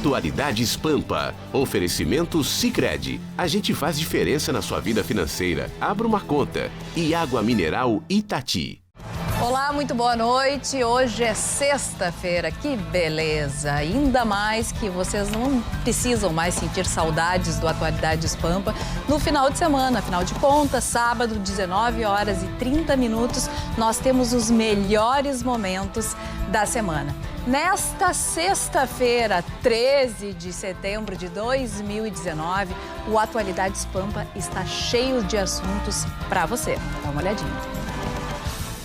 Atualidades Pampa. Oferecimento Sicredi. A gente faz diferença na sua vida financeira. Abra uma conta. E água mineral Itati. Olá, muito boa noite. Hoje é sexta-feira, que beleza! Ainda mais que vocês não precisam mais sentir saudades do Atualidades Pampa no final de semana. Afinal de contas, sábado, 19h30, nós temos os melhores momentos da semana. Nesta sexta-feira, 13 de setembro de 2019, o Atualidades Pampa está cheio de assuntos para você. Dá uma olhadinha.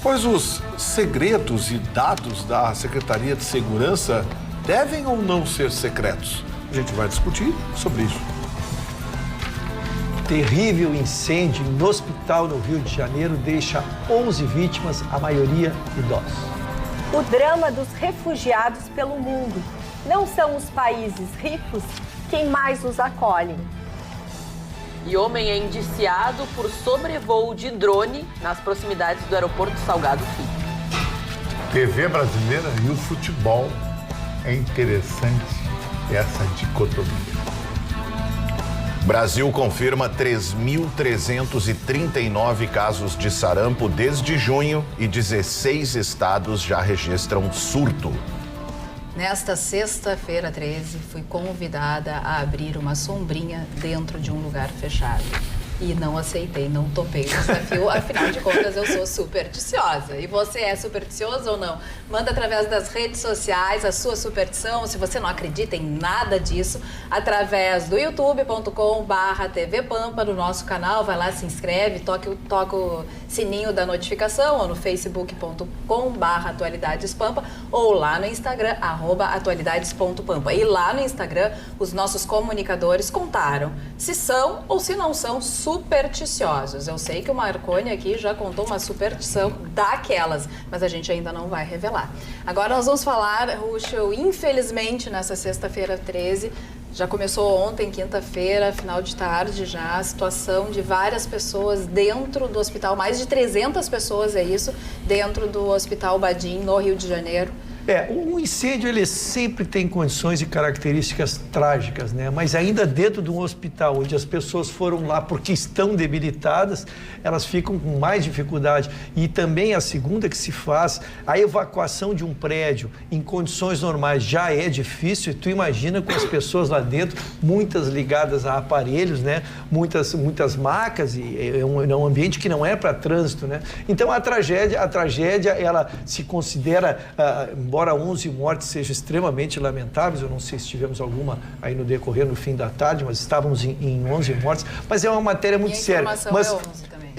Pois os segredos e dados da Secretaria de Segurança devem ou não ser secretos? A gente vai discutir sobre isso. Terrível incêndio no hospital no Rio de Janeiro deixa 11 vítimas, a maioria idosos. O drama dos refugiados pelo mundo. Não são os países ricos quem mais os acolhem. E homem é indiciado por sobrevoo de drone nas proximidades do aeroporto Salgado Filho. TV brasileira e o futebol. É interessante essa dicotomia. Brasil confirma 3.339 casos de sarampo desde junho e 16 estados já registram surto. Nesta sexta-feira, 13, fui convidada a abrir uma sombrinha dentro de um lugar fechado. E não aceitei, não topei o desafio. Afinal de contas, eu sou supersticiosa. E você é supersticioso ou não? Manda através das redes sociais a sua superstição. Se você não acredita em nada disso, através do youtube.com/tvpampa, no nosso canal. Vai lá, se inscreve, toca o sininho da notificação, ou no facebook.com/atualidadespampa, ou lá no Instagram, @atualidades.pampa. E lá no Instagram, os nossos comunicadores contaram se são ou se não são supersticiosos. Eu sei que o Marconi aqui já contou uma superstição daquelas, mas a gente ainda não vai revelar. Agora nós vamos falar, Ruschel, infelizmente nessa sexta-feira 13, já começou ontem, quinta-feira, final de tarde já, a situação de várias pessoas dentro do hospital, mais de 300 pessoas, é isso, dentro do Hospital Badim, no Rio de Janeiro. O incêndio, ele sempre tem condições e características trágicas, né? Mas ainda dentro de um hospital, onde as pessoas foram lá porque estão debilitadas, elas ficam com mais dificuldade. E também a segunda que se faz, a evacuação de um prédio em condições normais já é difícil. E tu imagina com as pessoas lá dentro, muitas ligadas a aparelhos, né? Muitas macas, e é um ambiente que não é para trânsito, né? Então a tragédia, ela se considera, embora 11 mortes sejam extremamente lamentáveis, eu não sei se tivemos alguma aí no decorrer, no fim da tarde, mas estávamos em 11 mortes, mas é uma matéria muito séria. Mas é 11 também.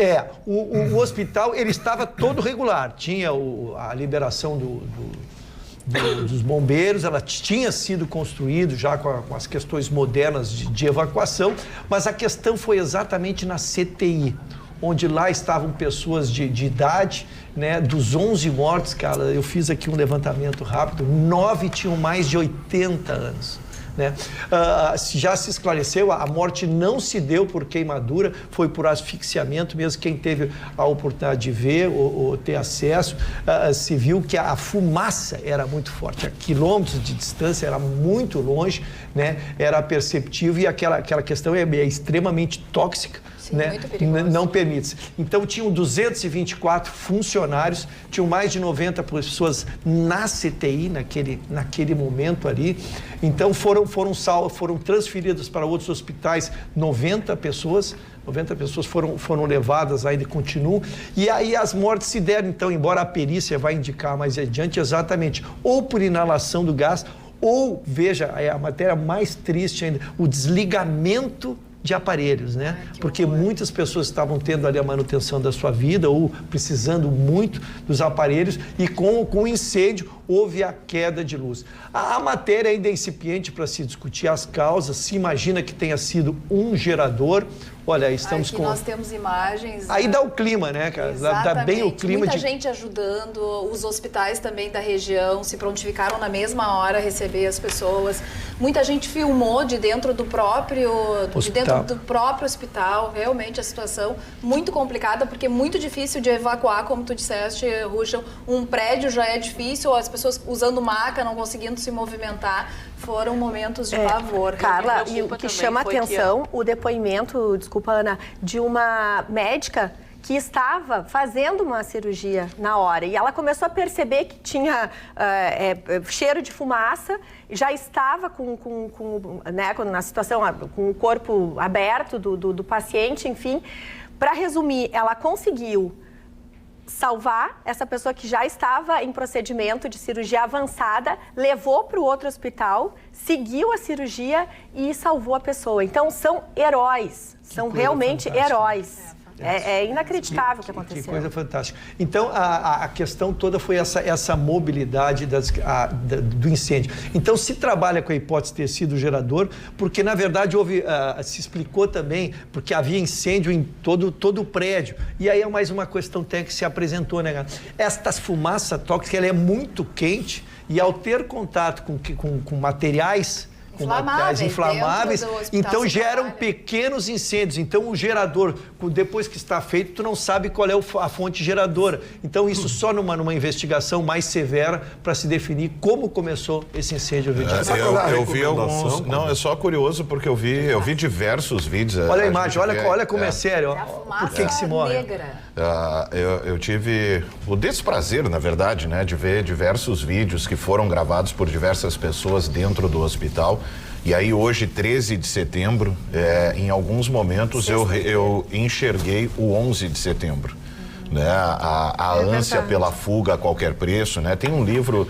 O hospital, ele estava todo regular, tinha a liberação dos bombeiros, ela tinha sido construído já com as questões modernas de evacuação, mas a questão foi exatamente na CTI, onde lá estavam pessoas de idade, né? Dos 11 mortos, cara, eu fiz aqui um levantamento rápido, 9 tinham mais de 80 anos. Né? Já se esclareceu, a morte não se deu por queimadura, foi por asfixiamento mesmo. Quem teve a oportunidade de ver ou ter acesso, se viu que a fumaça era muito forte, a quilômetros de distância, era muito longe, né? Era perceptível, e aquela questão é extremamente tóxica. Sim, né? muito perigoso. Não permite. Então tinham 224 funcionários, tinham mais de 90 pessoas na CTI naquele momento ali. Então foram transferidas para outros hospitais 90 pessoas foram levadas, ainda continuam, e aí as mortes se deram, então, embora a perícia vai indicar mais adiante, exatamente, ou por inalação do gás, ou, veja, é a matéria mais triste ainda, o desligamento de aparelhos, né? Porque muitas pessoas estavam tendo ali a manutenção da sua vida ou precisando muito dos aparelhos, e com o incêndio houve a queda de luz. A matéria ainda é incipiente para se discutir as causas, se imagina que tenha sido um gerador. Olha, estamos com... Nós temos imagens... Aí dá o clima, né, cara? Dá bem o clima. Muita gente ajudando, os hospitais também da região se prontificaram na mesma hora a receber as pessoas. Muita gente filmou de dentro do próprio hospital. Realmente a situação muito complicada, porque é muito difícil de evacuar, como tu disseste, Ruschel. Um prédio já é difícil, as pessoas usando maca, não conseguindo se movimentar. Foram momentos de pavor. Carla, e o que chama atenção, o depoimento, desculpa, Ana, de uma médica que estava fazendo uma cirurgia na hora. E ela começou a perceber que tinha cheiro de fumaça, já estava na situação, com o corpo aberto do paciente, enfim. Para resumir, ela conseguiu salvar essa pessoa que já estava em procedimento de cirurgia avançada, levou para o outro hospital, seguiu a cirurgia e salvou a pessoa. Então, são heróis, são realmente heróis. É inacreditável o que aconteceu. Que coisa fantástica. Então, a questão toda foi essa mobilidade do incêndio. Então, se trabalha com a hipótese de ter sido gerador, porque, na verdade, se explicou também, porque havia incêndio em todo o prédio. E aí é mais uma questão técnica que se apresentou, né, Gata? Esta fumaça tóxica, ela é muito quente e, ao ter contato com materiais inflamáveis, então geram pequenos incêndios. Então o gerador, depois que está feito, tu não sabe qual é a fonte geradora. Então isso só numa investigação mais severa para se definir como começou esse incêndio. Eu vi alguns... Não, é só curioso porque eu vi diversos vídeos. Olha a imagem, olha como é sério. Por que se morre? Eu tive o desprazer, na verdade, né, de ver diversos vídeos que foram gravados por diversas pessoas dentro do hospital. E aí hoje, 13 de setembro, em alguns momentos eu enxerguei o 11 de setembro. Né? A ânsia pela fuga a qualquer preço, né? Tem um livro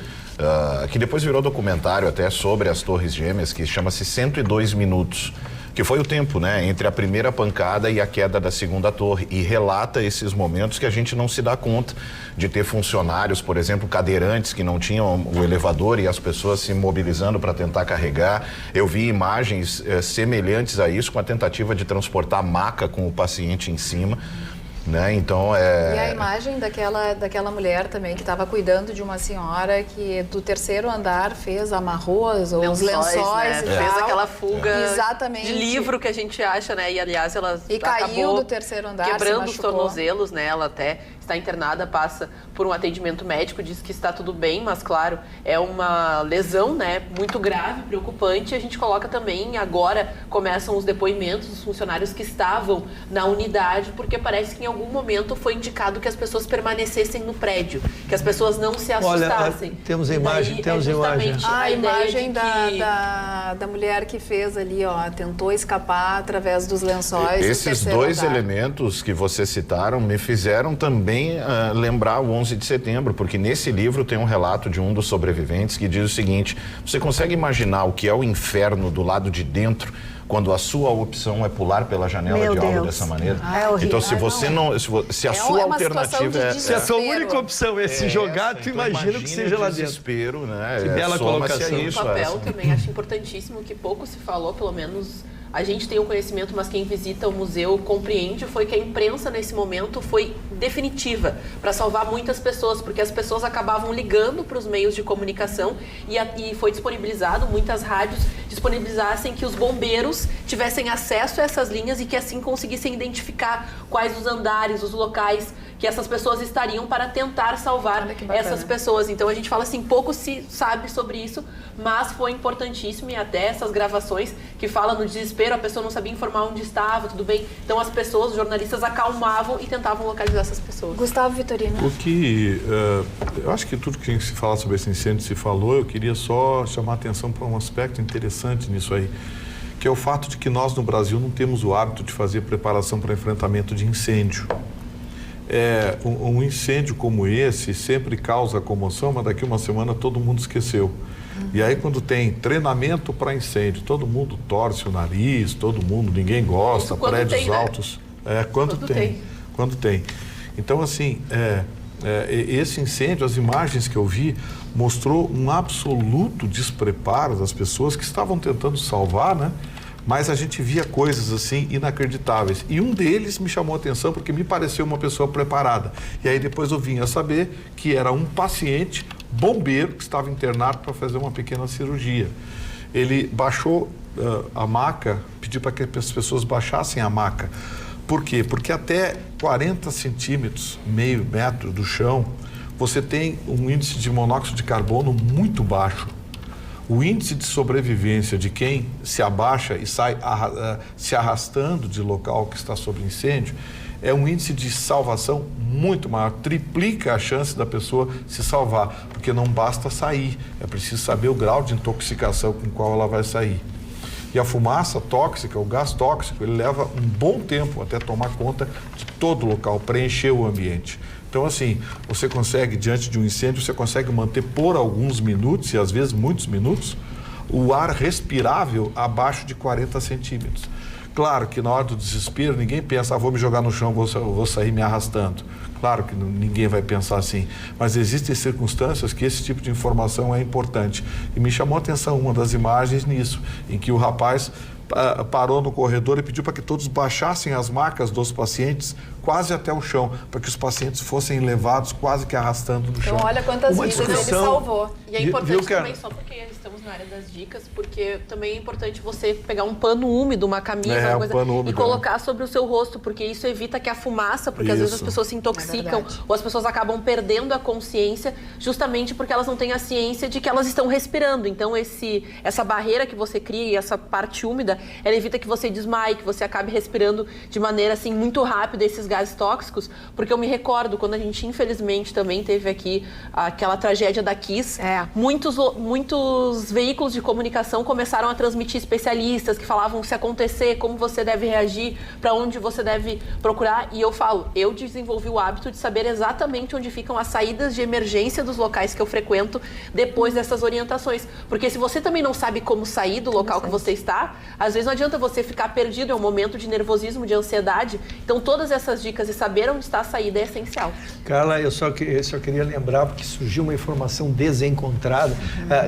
que depois virou documentário até sobre as Torres Gêmeas, que chama-se 102 Minutos. Que foi o tempo, né, entre a primeira pancada e a queda da segunda torre, e relata esses momentos que a gente não se dá conta de ter funcionários, por exemplo, cadeirantes que não tinham o elevador e as pessoas se mobilizando para tentar carregar. Eu vi imagens semelhantes a isso, com a tentativa de transportar maca com o paciente em cima. Né? Então, E a imagem daquela mulher também que estava cuidando de uma senhora que do terceiro andar amarrou os lençóis, né? Fez aquela fuga exatamente de livro que a gente acha, né? E aliás ela caiu do terceiro andar, quebrando os tornozelos, né? Ela até está internada, passa por um atendimento médico, diz que está tudo bem, mas claro, é uma lesão, né, muito grave, preocupante. A gente coloca também, agora começam os depoimentos dos funcionários que estavam na unidade, porque parece que em algum momento foi indicado que as pessoas permanecessem no prédio, que as pessoas não se assustassem. Olha, temos a imagem, a imagem da mulher que fez ali, tentou escapar através dos lençóis. Esses dois elementos que vocês citaram me fizeram também lembrar o 11 de setembro, porque nesse livro tem um relato de um dos sobreviventes que diz o seguinte: você consegue imaginar o que é o inferno do lado de dentro quando a sua opção é pular pela janela de algo dessa maneira? Então, se você se a sua alternativa se a sua única opção é se jogar, tu imagina o que seja lá dentro. Desespero, né? Que bela colocação. O papel também acho importantíssimo, que pouco se falou, pelo menos a gente tem o conhecimento, mas quem visita o museu compreende, foi que a imprensa nesse momento foi definitiva para salvar muitas pessoas, porque as pessoas acabavam ligando para os meios de comunicação e foi disponibilizado, muitas rádios disponibilizassem que os bombeiros tivessem acesso a essas linhas e que assim conseguissem identificar quais os andares, os locais que essas pessoas estariam para tentar salvar essas pessoas. Então a gente fala assim, pouco se sabe sobre isso, mas foi importantíssimo, e até essas gravações que falam no desespero, a pessoa não sabia informar onde estava, tudo bem. Então as pessoas, os jornalistas, acalmavam e tentavam localizar essas pessoas. Gustavo Vitorino. O que eu acho que tudo que se fala sobre esse incêndio se falou, eu queria só chamar a atenção para um aspecto interessante nisso aí, que é o fato de que nós no Brasil não temos o hábito de fazer preparação para enfrentamento de incêndio. Um incêndio como esse sempre causa comoção, mas daqui uma semana todo mundo esqueceu. E aí quando tem treinamento para incêndio, todo mundo torce o nariz, ninguém gosta, prédios tem, altos. Né? Quando tem. Então assim, esse incêndio, as imagens que eu vi, mostrou um absoluto despreparo das pessoas que estavam tentando salvar, né? Mas a gente via coisas assim inacreditáveis. E um deles me chamou a atenção porque me pareceu uma pessoa preparada. E aí depois eu vim a saber que era um paciente bombeiro que estava internado para fazer uma pequena cirurgia. ele baixou a maca, pediu para que as pessoas baixassem a maca. Por quê? Porque até 40 centímetros, meio metro do chão, você tem um índice de monóxido de carbono muito baixo. O índice de sobrevivência de quem se abaixa e sai se arrastando de local que está sob incêndio é um índice de salvação muito maior, triplica a chance da pessoa se salvar, porque não basta sair, é preciso saber o grau de intoxicação com o qual ela vai sair. E a fumaça tóxica, o gás tóxico, ele leva um bom tempo até tomar conta de todo o local, preencher o ambiente. Então, assim, você consegue, diante de um incêndio, você consegue manter por alguns minutos, e às vezes muitos minutos, o ar respirável abaixo de 40 centímetros. Claro que na hora do desespero, ninguém pensa, vou me jogar no chão, vou sair me arrastando. Claro que ninguém vai pensar assim, mas existem circunstâncias que esse tipo de informação é importante. E me chamou a atenção uma das imagens nisso, em que o rapaz parou no corredor e pediu para que todos baixassem as macas dos pacientes quase até o chão, para que os pacientes fossem levados quase que arrastando no chão. Então olha quantas vidas ele salvou. E é importante também, só porque estamos na área das dicas, porque também é importante você pegar um pano úmido, uma camisa, uma coisa, e colocar sobre o seu rosto, porque isso evita que a fumaça, porque às vezes as pessoas se intoxicam ou as pessoas acabam perdendo a consciência justamente porque elas não têm a ciência de que elas estão respirando. Então essa barreira que você cria e essa parte úmida, ela evita que você desmaie, que você acabe respirando de maneira assim muito rápida esses gases tóxicos, porque eu me recordo quando a gente infelizmente também teve aqui aquela tragédia da Kiss, muitos veículos de comunicação começaram a transmitir especialistas que falavam se acontecer, como você deve reagir, para onde você deve procurar, e eu desenvolvi o hábito de saber exatamente onde ficam as saídas de emergência dos locais que eu frequento depois dessas orientações, porque se você também não sabe como sair do local que você está, às vezes não adianta você ficar perdido, é um momento de nervosismo, de ansiedade. Então todas essas dicas e saber onde está a saída é essencial. Carla, eu só queria lembrar, porque surgiu uma informação desencontrada,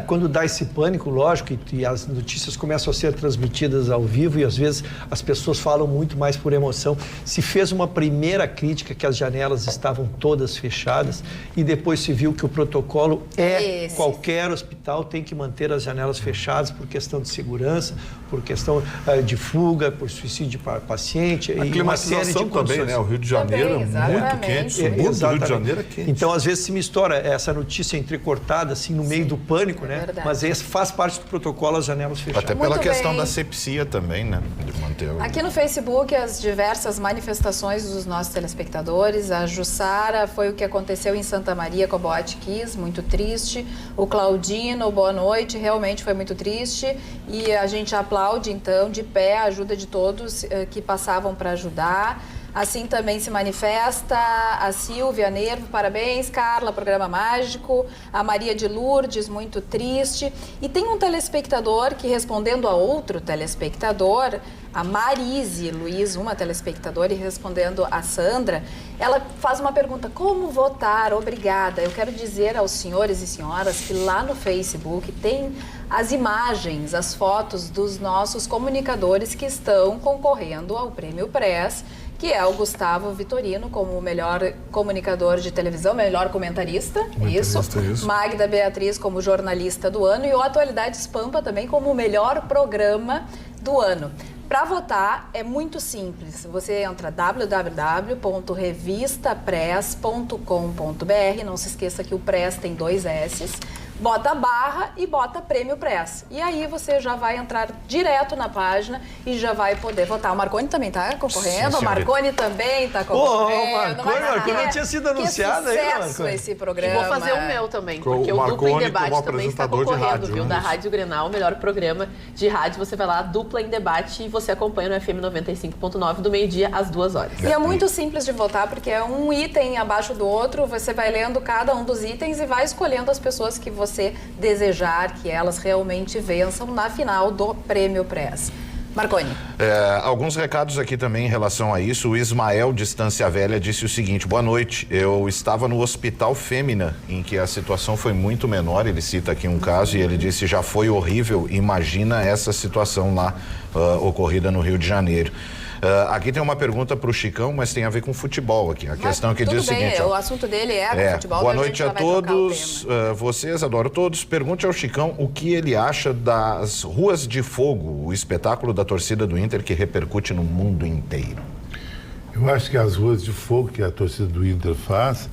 quando dá esse pânico, lógico, e as notícias começam a ser transmitidas ao vivo e às vezes as pessoas falam muito mais por emoção, se fez uma primeira crítica que as janelas estavam todas fechadas e depois se viu que o protocolo qualquer hospital tem que manter as janelas fechadas por questão de segurança, por questão de fuga, por suicídio para paciente e uma série de condições. Também, né? O Rio de Janeiro é muito quente, o Rio de Janeiro é quente. Então, às vezes se mistura essa notícia entrecortada, assim, no meio do pânico, né? Mas esse faz parte do protocolo as janelas fechadas. Até pela questão da sepsia também, né? De manter Aqui no Facebook, as diversas manifestações dos nossos telespectadores. A Jussara foi o que aconteceu em Santa Maria com a Boate Kiss, muito triste. O Claudino, boa noite, realmente foi muito triste. E a gente aplaude, então, de pé, a ajuda de todos que passavam para ajudar. Assim também se manifesta a Silvia Nervo, parabéns, Carla, programa mágico. A Maria de Lourdes, muito triste. E tem um telespectador que, respondendo a outro telespectador, a Marise Luiz, uma telespectadora, e respondendo a Sandra, ela faz uma pergunta: como votar? Obrigada. Eu quero dizer aos senhores e senhoras que lá no Facebook tem as imagens, as fotos dos nossos comunicadores que estão concorrendo ao Prêmio Press, que é o Gustavo Vitorino como o melhor comunicador de televisão, melhor comentarista, isso. Magda Beatriz como jornalista do ano e o Atualidades Pampa também como o melhor programa do ano. Para votar é muito simples, você entra www.revistapress.com.br, não se esqueça que o Press tem 2 S's, bota a barra e bota Prêmio Press. E aí você já vai entrar direto na página e já vai poder votar. O Marconi também está concorrendo, o Marconi também está concorrendo. O Marconi não tinha sido anunciado aí, Marconi. Esse programa. E vou fazer o meu também, porque o Dupla em Debate também está concorrendo, viu? Da Rádio Grenal, o melhor programa de rádio. Você vai lá, Dupla em Debate, e você acompanha no FM 95.9 do meio-dia às 2 horas. E é muito simples de votar, porque é um item abaixo do outro, você vai lendo cada um dos itens e vai escolhendo as pessoas que você desejar que elas realmente vençam na final do Prêmio Press. Marconi. Alguns recados aqui também em relação a isso. O Ismael de Estância Velha disse o seguinte: boa noite, eu estava no Hospital Fêmea, em que a situação foi muito menor, ele cita aqui um caso, e ele disse: já foi horrível, imagina essa situação lá ocorrida no Rio de Janeiro. Aqui tem uma pergunta para o Chicão, mas tem a ver com futebol aqui. A questão que diz o seguinte... O assunto dele é futebol. Boa noite a todos, vocês, adoro todos. Pergunte ao Chicão o que ele acha das Ruas de Fogo, o espetáculo da torcida do Inter que repercute no mundo inteiro. Eu acho que as Ruas de Fogo que a torcida do Inter faz,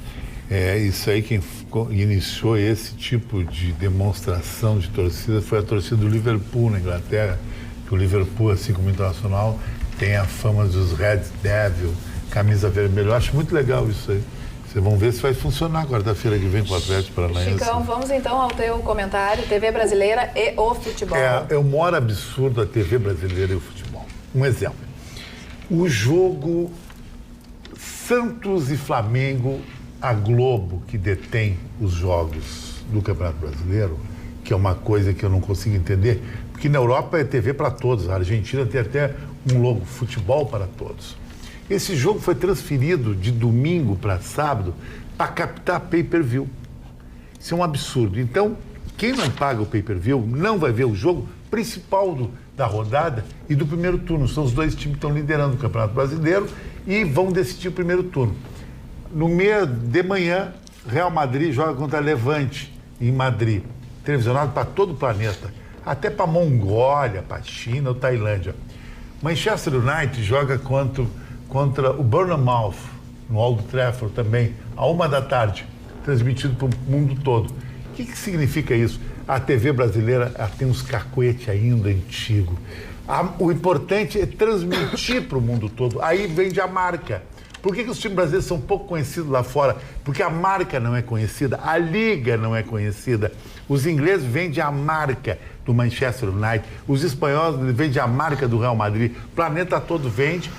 isso aí quem iniciou esse tipo de demonstração de torcida foi a torcida do Liverpool na Inglaterra, que o Liverpool, assim como o Internacional, tem a fama dos Red Devil, camisa vermelha. Eu acho muito legal isso aí. Vocês vão ver se vai funcionar quarta-feira que vem com o Atlético Paranaense. Chicão, vamos então ao teu comentário, TV brasileira e o futebol. É o maior absurdo a TV brasileira e o futebol. Um exemplo. O jogo Santos e Flamengo, a Globo, que detém os jogos do Campeonato Brasileiro, que é uma coisa que eu não consigo entender, porque na Europa é TV para todos, a Argentina tem até um logo, futebol para todos. Esse jogo foi transferido de domingo para sábado para captar pay-per-view. Isso é um absurdo. Então, quem não paga o pay-per-view não vai ver o jogo principal da rodada e do primeiro turno. São os dois times que estão liderando o Campeonato Brasileiro e vão decidir o primeiro turno. No meio de manhã, Real Madrid joga contra Levante, em Madrid. Televisionado para todo o planeta. Até para Mongólia, para China ou Tailândia. Manchester United joga contra o Bournemouth, no Old Trafford também, à 13h, transmitido para o mundo todo. O que significa isso? A TV brasileira tem uns cacuete ainda antigo. O importante é transmitir para o mundo todo. Aí vende a marca. Por que os times brasileiros são pouco conhecidos lá fora? Porque a marca não é conhecida, a liga não é conhecida. Os ingleses vendem a marca do Manchester United, os espanhóis vendem a marca do Real Madrid. O planeta todo vende,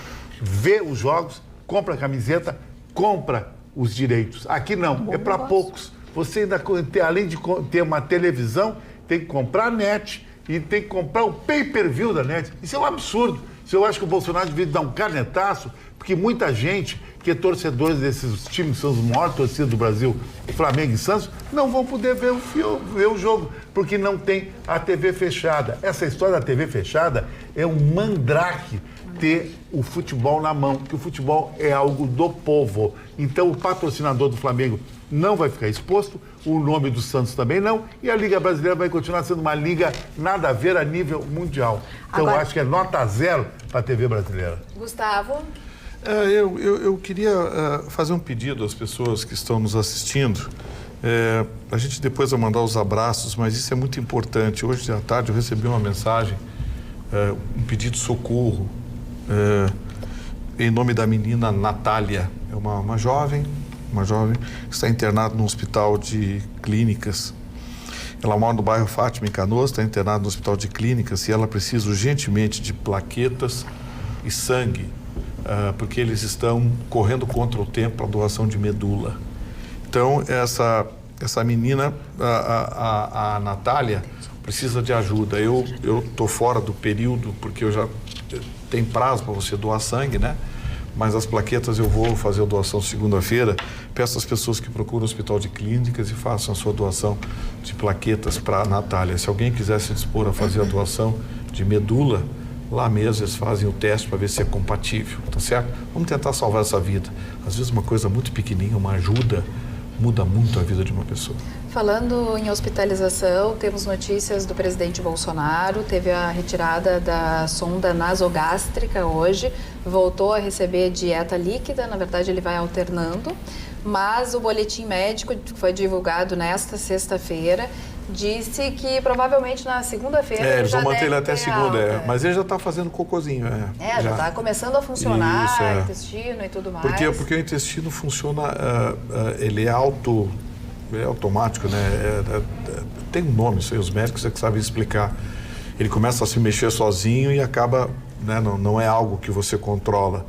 vê os jogos, compra a camiseta, compra os direitos. Aqui não, é para poucos. Você ainda, além de ter uma televisão, tem que comprar a net e tem que comprar o pay-per-view da net. Isso é um absurdo. Eu acho que o Bolsonaro devia dar um canetaço, porque muita gente que é torcedores desses times, que são os maiores torcidas do Brasil, Flamengo e Santos, não vão poder ver o jogo, porque não tem a TV fechada. Essa história da TV fechada é um mandrake ter o futebol na mão, porque o futebol é algo do povo. Então o patrocinador do Flamengo não vai ficar exposto, o nome do Santos também não, e a Liga Brasileira vai continuar sendo uma liga nada a ver a nível mundial. Então eu acho que é nota 0 para a TV brasileira. Gustavo? Eu queria fazer um pedido às pessoas que estão nos assistindo. A gente depois vai mandar os abraços, mas isso é muito importante. Hoje à tarde eu recebi uma mensagem, um pedido de socorro, em nome da menina Natália. É uma jovem que está internada num hospital de clínicas. Ela mora no bairro Fátima, em Canoas, está internada no hospital de clínicas e ela precisa urgentemente de plaquetas e sangue, porque eles estão correndo contra o tempo para a doação de medula. Então, essa menina, a Natália, precisa de ajuda. Eu estou fora do período, porque eu já tenho prazo para você doar sangue, né? Mas as plaquetas eu vou fazer a doação segunda-feira. Peço às pessoas que procuram o hospital de clínicas e façam a sua doação de plaquetas para a Natália. Se alguém quiser se dispor a fazer a doação de medula, lá mesmo eles fazem o teste para ver se é compatível, tá certo? Vamos tentar salvar essa vida. Às vezes uma coisa muito pequenininha, uma ajuda, muda muito a vida de uma pessoa. Falando em hospitalização, temos notícias do presidente Bolsonaro, teve a retirada da sonda nasogástrica hoje, voltou a receber dieta líquida, na verdade ele vai alternando, mas o boletim médico que foi divulgado nesta sexta-feira disse que provavelmente na segunda-feira eles vão manter ele até segunda, mas ele já está fazendo cocôzinho. Já está começando a funcionar, isso, intestino e tudo mais. Porque o intestino funciona, ele é automático, né? Tem um nome, isso aí, os médicos é que sabem explicar. Ele começa a se mexer sozinho e acaba, né? Não é algo que você controla.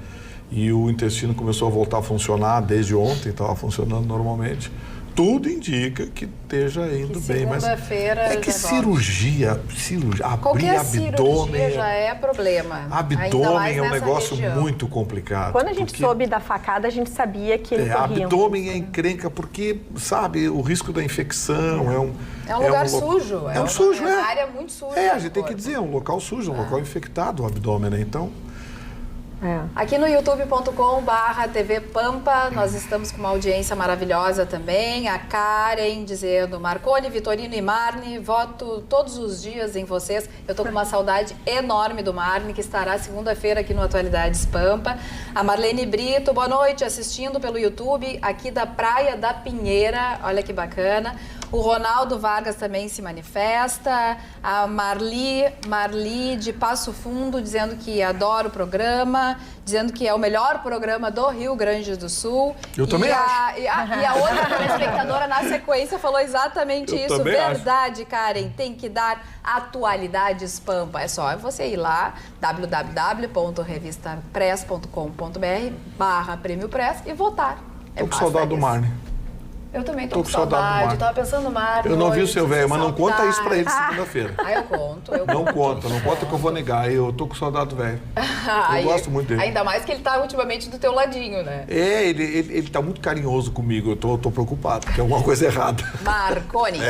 E o intestino começou a voltar a funcionar desde ontem, estava funcionando normalmente. Tudo indica que esteja indo bem, mas é que cirurgia, abrir abdômen, já é problema. Abdômen é um negócio muito complicado. Quando a gente soube da facada, a gente sabia que ele corria. Abdômen é encrenca porque, sabe, o risco da infecção é um lugar sujo. É sujo, uma área muito suja. A gente tem que dizer, é um local sujo, um local infectado, o abdômen, né? Então, Aqui no youtube.com/TV Pampa, nós estamos com uma audiência maravilhosa também. A Karen dizendo: Marconi, Vitorino e Marne, voto todos os dias em vocês. Eu tô com uma saudade enorme do Marne, que estará segunda-feira aqui no Atualidades Pampa. A Marlene Brito, boa noite, assistindo pelo YouTube, aqui da Praia da Pinheira. Olha que bacana. O Ronaldo Vargas também se manifesta. A Marli de Passo Fundo dizendo que adora o programa, dizendo que é o melhor programa do Rio Grande do Sul. Eu também acho. E a outra telespectadora na sequência falou exatamente isso. Verdade, Karen, tem que dar Atualidades Pampa. É só você ir lá, www.revistapress.com.br/Prêmio Press e votar. Tô com saudade do Marne. Eu também tô com saudade. Eu tava pensando no Mar. Eu não vi o seu velho, mas não conta isso pra ele segunda-feira. Eu conto. Não conta que eu vou negar. Eu tô com saudade do velho. Eu gosto muito dele. Ainda mais que ele tá ultimamente do teu ladinho, né? Ele tá muito carinhoso comigo. Eu tô preocupado, porque é alguma coisa errada. Marconi.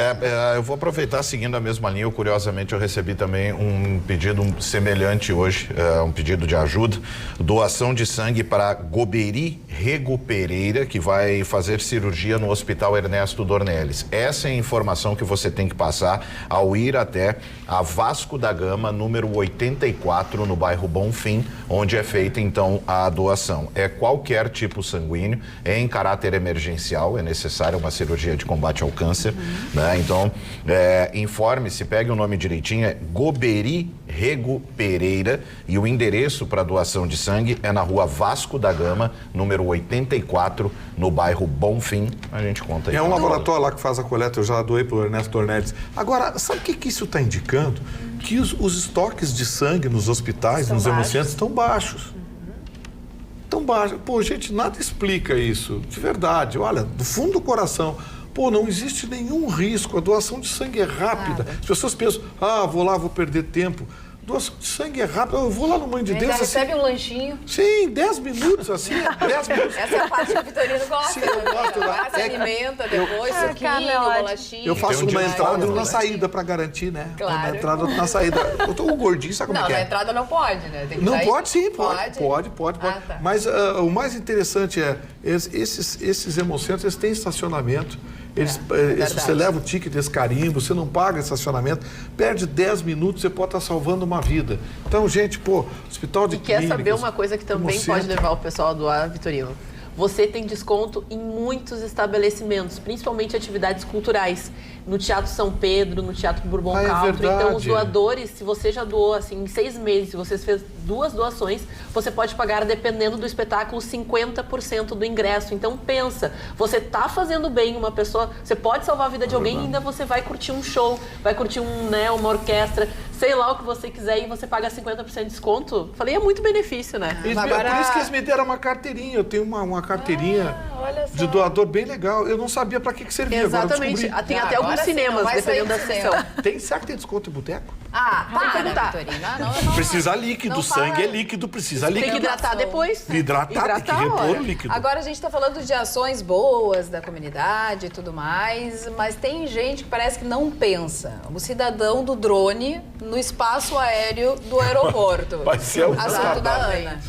Eu vou aproveitar seguindo a mesma linha. Curiosamente, eu recebi também um pedido semelhante hoje, um pedido de ajuda. Doação de sangue para Goberi Rego Pereira, que vai fazer cirurgia no Hospital Ernesto Dornelles. Essa é a informação que você tem que passar ao ir até a Vasco da Gama, número 84, no bairro Bonfim, onde é feita então a doação. É qualquer tipo sanguíneo, é em caráter emergencial, é necessária uma cirurgia de combate ao câncer, né? Então, informe-se, pegue o nome direitinho, é Goberi Rego Pereira, e o endereço para doação de sangue é na rua Vasco da Gama, número 84, no bairro Bonfim. A gente conta aí. É um laboratório lá que faz a coleta, eu já doei pro Ernesto Dornelles. Agora, sabe o que isso está indicando? Que os estoques de sangue nos hospitais, nos hemocentros, estão baixos. Estão baixos. Pô, gente, nada explica isso, de verdade. Olha, do fundo do coração. Pô, não existe nenhum risco, a doação de sangue é rápida. As pessoas pensam, vou lá, vou perder tempo. Doação de sangue é rápida, eu vou lá no Mãe de Deus. Já recebe um lanchinho. Sim, 10 minutos, assim, 10 minutos. Essa é a parte que o Vitorino gosta. Sim, eu gosto. Se alimenta depois, suquinho, bolachinho. Eu faço uma entrada e uma saída para garantir, né? Claro. Uma entrada e uma saída. Eu tô gordinho, sabe como é? Não, na entrada não pode, né? Tem que não sair. pode, sim, pode. Tá. Mas o mais interessante é, esses hemocentros, eles têm estacionamento. Você leva o ticket desse carimbo, você não paga estacionamento, perde 10 minutos, você pode estar salvando uma vida. Então, gente, hospital de clínicas... E quer saber uma coisa que também pode levar o pessoal a doar, Vitorino? Você tem desconto em muitos estabelecimentos, principalmente atividades culturais. No Teatro São Pedro, no Teatro Bourbon Country. Então, os doadores, se você já doou, assim, em 6 meses, se você fez 2 doações, você pode pagar, dependendo do espetáculo, 50% do ingresso. Então, pensa, você tá fazendo bem uma pessoa, você pode salvar a vida de alguém e ainda você vai curtir um show, vai curtir uma orquestra, sei lá o que você quiser, e você paga 50% de desconto. Falei, é muito benefício, né? Por isso que eles me deram uma carteirinha. Eu tenho uma carteirinha de doador bem legal. Eu não sabia para que servia. Exatamente. Agora tem até alguns cinemas, dependendo da sessão. Será que tem desconto em boteco? Não. Precisa líquido, sangue é líquido, precisa líquido. Tem que hidratar depois. Hidratar, tem que repor o líquido. Agora a gente está falando de ações boas da comunidade e tudo mais, mas tem gente que parece que não pensa. O cidadão do drone no espaço aéreo do aeroporto. Vai ser o assunto da Ana.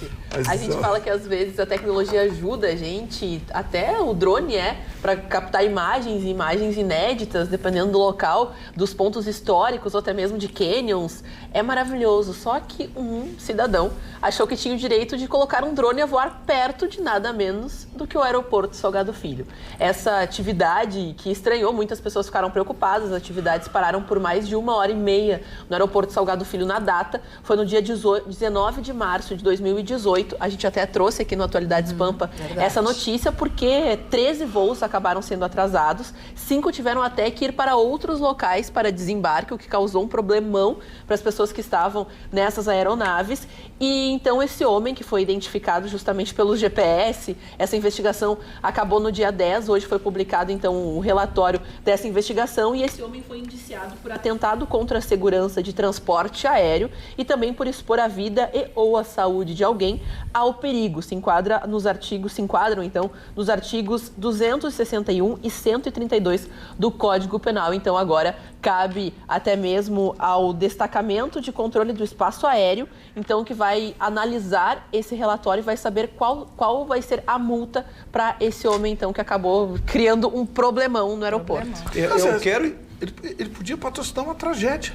A gente fala que às vezes a tecnologia ajuda a gente, até o drone para captar imagens inéditas, dependendo do local, dos pontos históricos ou até mesmo de canyons. É maravilhoso, só que um cidadão achou que tinha o direito de colocar um drone a voar perto de nada menos do que o aeroporto Salgado Filho. Essa atividade que estranhou, muitas pessoas ficaram preocupadas, as atividades pararam por mais de 1h30 no aeroporto Salgado Filho na data, foi no dia 19 de março de 2018, a gente até trouxe aqui no Atualidades Pampa essa notícia, porque 13 voos acabaram sendo atrasados, 5 tiveram até que ir para outros locais para desembarque, o que causou um problemão para as pessoas que estavam nessas aeronaves. E então esse homem, que foi identificado justamente pelo GPS, essa investigação acabou no dia 10, hoje foi publicado então o relatório dessa investigação, e esse homem foi indiciado por atentado contra a segurança de transporte aéreo e também por expor a vida e ou a saúde de alguém ao perigo. Se enquadram então nos artigos 261 e 132 do Código Penal. Então agora cabe até mesmo o destacamento de controle do espaço aéreo, então que vai analisar esse relatório e vai saber qual vai ser a multa para esse homem, então, que acabou criando um problemão no aeroporto. Eu quero... Ele podia patrocinar uma tragédia.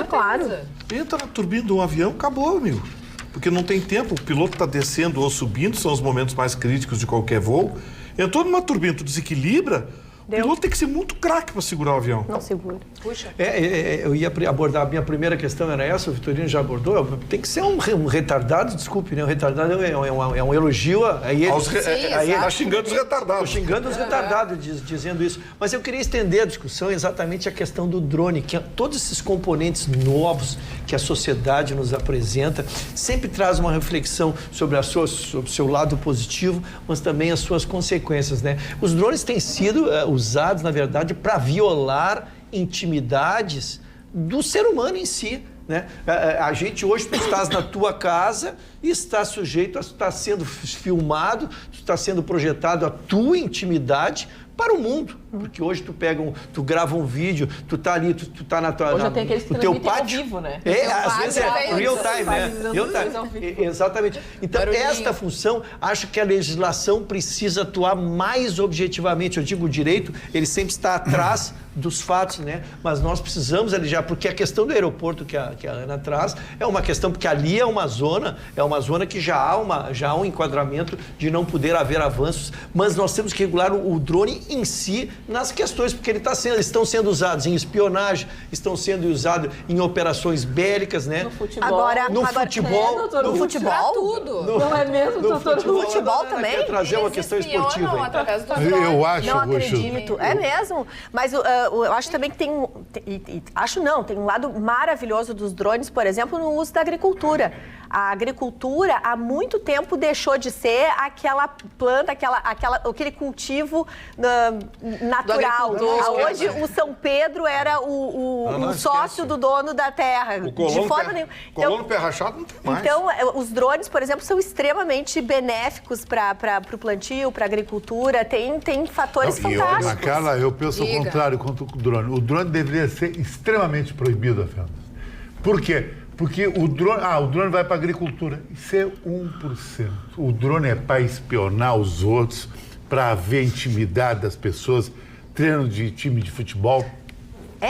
Claro. Entra na turbina de um avião, acabou, amigo. Porque não tem tempo, o piloto está descendo ou subindo, são os momentos mais críticos de qualquer voo. Entrou numa turbina, tu desequilibra, o piloto tem que ser muito craque para segurar o avião. Não segura. Puxa. Eu ia abordar, a minha primeira questão era essa, o Vitorino já abordou, tem que ser um retardado, desculpe, né? Um retardado é um elogio a ele. Está xingando os retardados. Estou xingando os retardados dizendo isso. Mas eu queria estender a discussão exatamente a questão do drone, que todos esses componentes novos que a sociedade nos apresenta sempre traz uma reflexão sobre o seu lado positivo, mas também as suas consequências, né? Os drones têm sido usados, na verdade, para violar intimidades do ser humano em si, né? A gente hoje, tu estás na tua casa e está sujeito a estar sendo filmado, está sendo projetado a tua intimidade para o mundo, porque hoje tu grava um vídeo, tu tá ali, tu tá na tua hoje tem aqueles que no teu transmitem pátio, ao vivo, né? Às vezes é real time, né? Real time. Exatamente. Então, esta função, acho que a legislação precisa atuar mais objetivamente. Eu digo, o direito, ele sempre está atrás dos fatos, né? Mas nós precisamos ali já, porque a questão do aeroporto que a Ana traz é uma questão, porque ali é uma zona que já há um enquadramento de não poder haver avanços, mas nós temos que regular o drone em si nas questões, porque estão sendo usados em espionagem, estão sendo usados em operações bélicas, né? No futebol. No futebol? Tudo. Não é mesmo, doutor? No futebol também? Quer trazer uma questão esportiva aí. Através do Eu acho, Não Augusto. acredito. É mesmo. Mas eu acho também que tem um lado maravilhoso dos drones, por exemplo, no uso da agricultura. A agricultura, há muito tempo, deixou de ser aquela planta, aquele cultivo natural. Hoje, o São Pedro era o sócio do dono da terra. O colono pé rachado não tem mais. Então, os drones, por exemplo, são extremamente benéficos para o plantio, para a agricultura. Tem fatores fantásticos. Carla, eu penso ao contrário quanto o drone. O drone deveria ser extremamente proibido, Fernanda. Por quê? Porque o drone vai para a agricultura. Isso é 1%. O drone é para espionar os outros, para ver intimidade das pessoas, treino de time de futebol.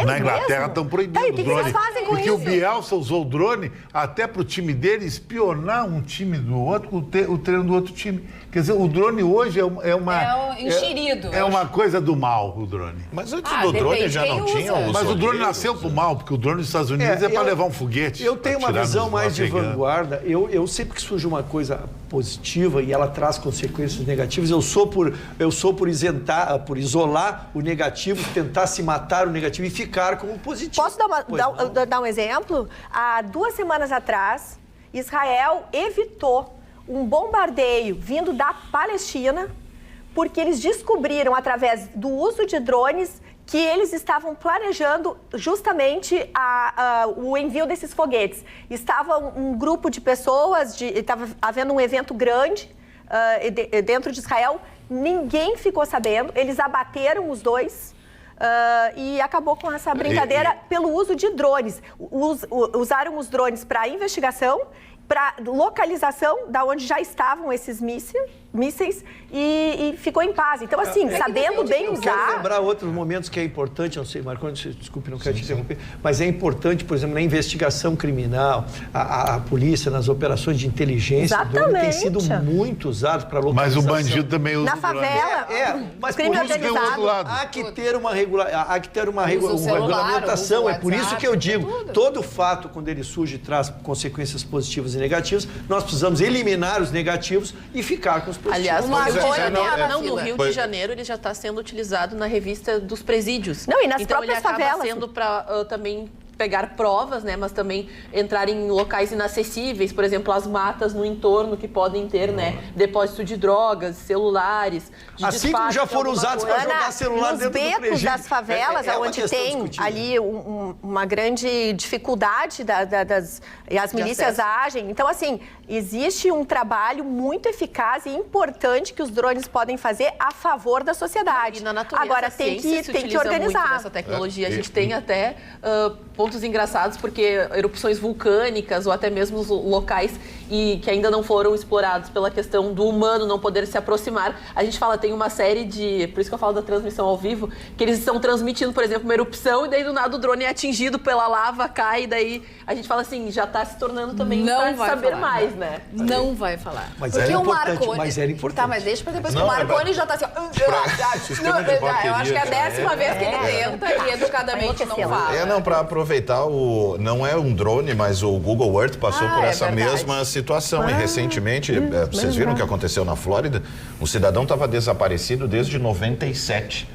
Na Inglaterra estão proibindo o drone. Eles fazem com porque isso? O Bielsa usou o drone até para o time dele espionar um time do outro, o treino do outro time. Quer dizer, o drone hoje é uma... enxerido. É uma coisa do mal, o drone. Mas antes do drone já não tinha os Mas o drone roteiros, nasceu pro mal, porque o drone dos Estados Unidos é para levar um foguete. Eu tenho uma visão mais de vanguarda. Eu sempre que surge uma coisa positiva e ela traz consequências negativas, eu sou por isolar o negativo, tentar se matar o negativo e ficar com o positivo. Posso dar um exemplo? Há 2 semanas atrás, Israel evitou um bombardeio vindo da Palestina, porque eles descobriram, através do uso de drones, que eles estavam planejando justamente o envio desses foguetes. Estava um grupo de pessoas, estava havendo um evento grande dentro de Israel, ninguém ficou sabendo, eles abateram os dois. E acabou com essa brincadeira pelo uso de drones. Usaram os drones para investigação, para localização da onde já estavam esses mísseis e ficou em paz. Então, assim, sabendo bem usar... Eu quero lembrar outros momentos que é importante, não sei, Marconi, desculpe, não quero te interromper, mas é importante, por exemplo, na investigação criminal, a polícia, nas operações de inteligência, o drone tem sido muito usado para localização. Mas o bandido também usa na favela, mas crime por isso tem o outro lado. há que ter uma regulamentação. É por isso que eu digo, todo fato, quando ele surge e traz consequências positivas e negativas, nós precisamos eliminar os negativos e ficar com os positivos. Aliás, no Rio de Janeiro ele já está sendo utilizado na revista dos presídios. Não, e nas então próprias ele acaba favelas. sendo para também pegar provas, né, mas também entrar em locais inacessíveis, por exemplo, as matas no entorno que podem ter, né, depósito de drogas, celulares, de assim como já foram usados para jogar celular dentro do presídio. Nos becos das favelas, onde tem ali uma grande dificuldade e as milícias agem. Então, assim, existe um trabalho muito eficaz e importante que os drones podem fazer a favor da sociedade. E na natureza, agora tem que organizar essa tecnologia. A gente tem até pontos engraçados, porque erupções vulcânicas ou até mesmo os locais que ainda não foram explorados pela questão do humano não poder se aproximar. A gente fala, tem uma série por isso que eu falo da transmissão ao vivo, que eles estão transmitindo, por exemplo, uma erupção e daí do nada o drone é atingido pela lava, cai, e daí a gente fala assim, já está se tornando também para saber mais, né? Não vai falar. Mas porque era o importante, Marconi... mas era importante. Tá, mas deixa pra depois, que o Marconi já tá assim... eu acho que é a 10ª vez que ele tenta e educadamente não fala. Não, para aproveitar, não é um drone, mas o Google Earth passou por essa mesma situação. E recentemente, vocês viram o que aconteceu na Flórida? O cidadão estava desaparecido desde 97.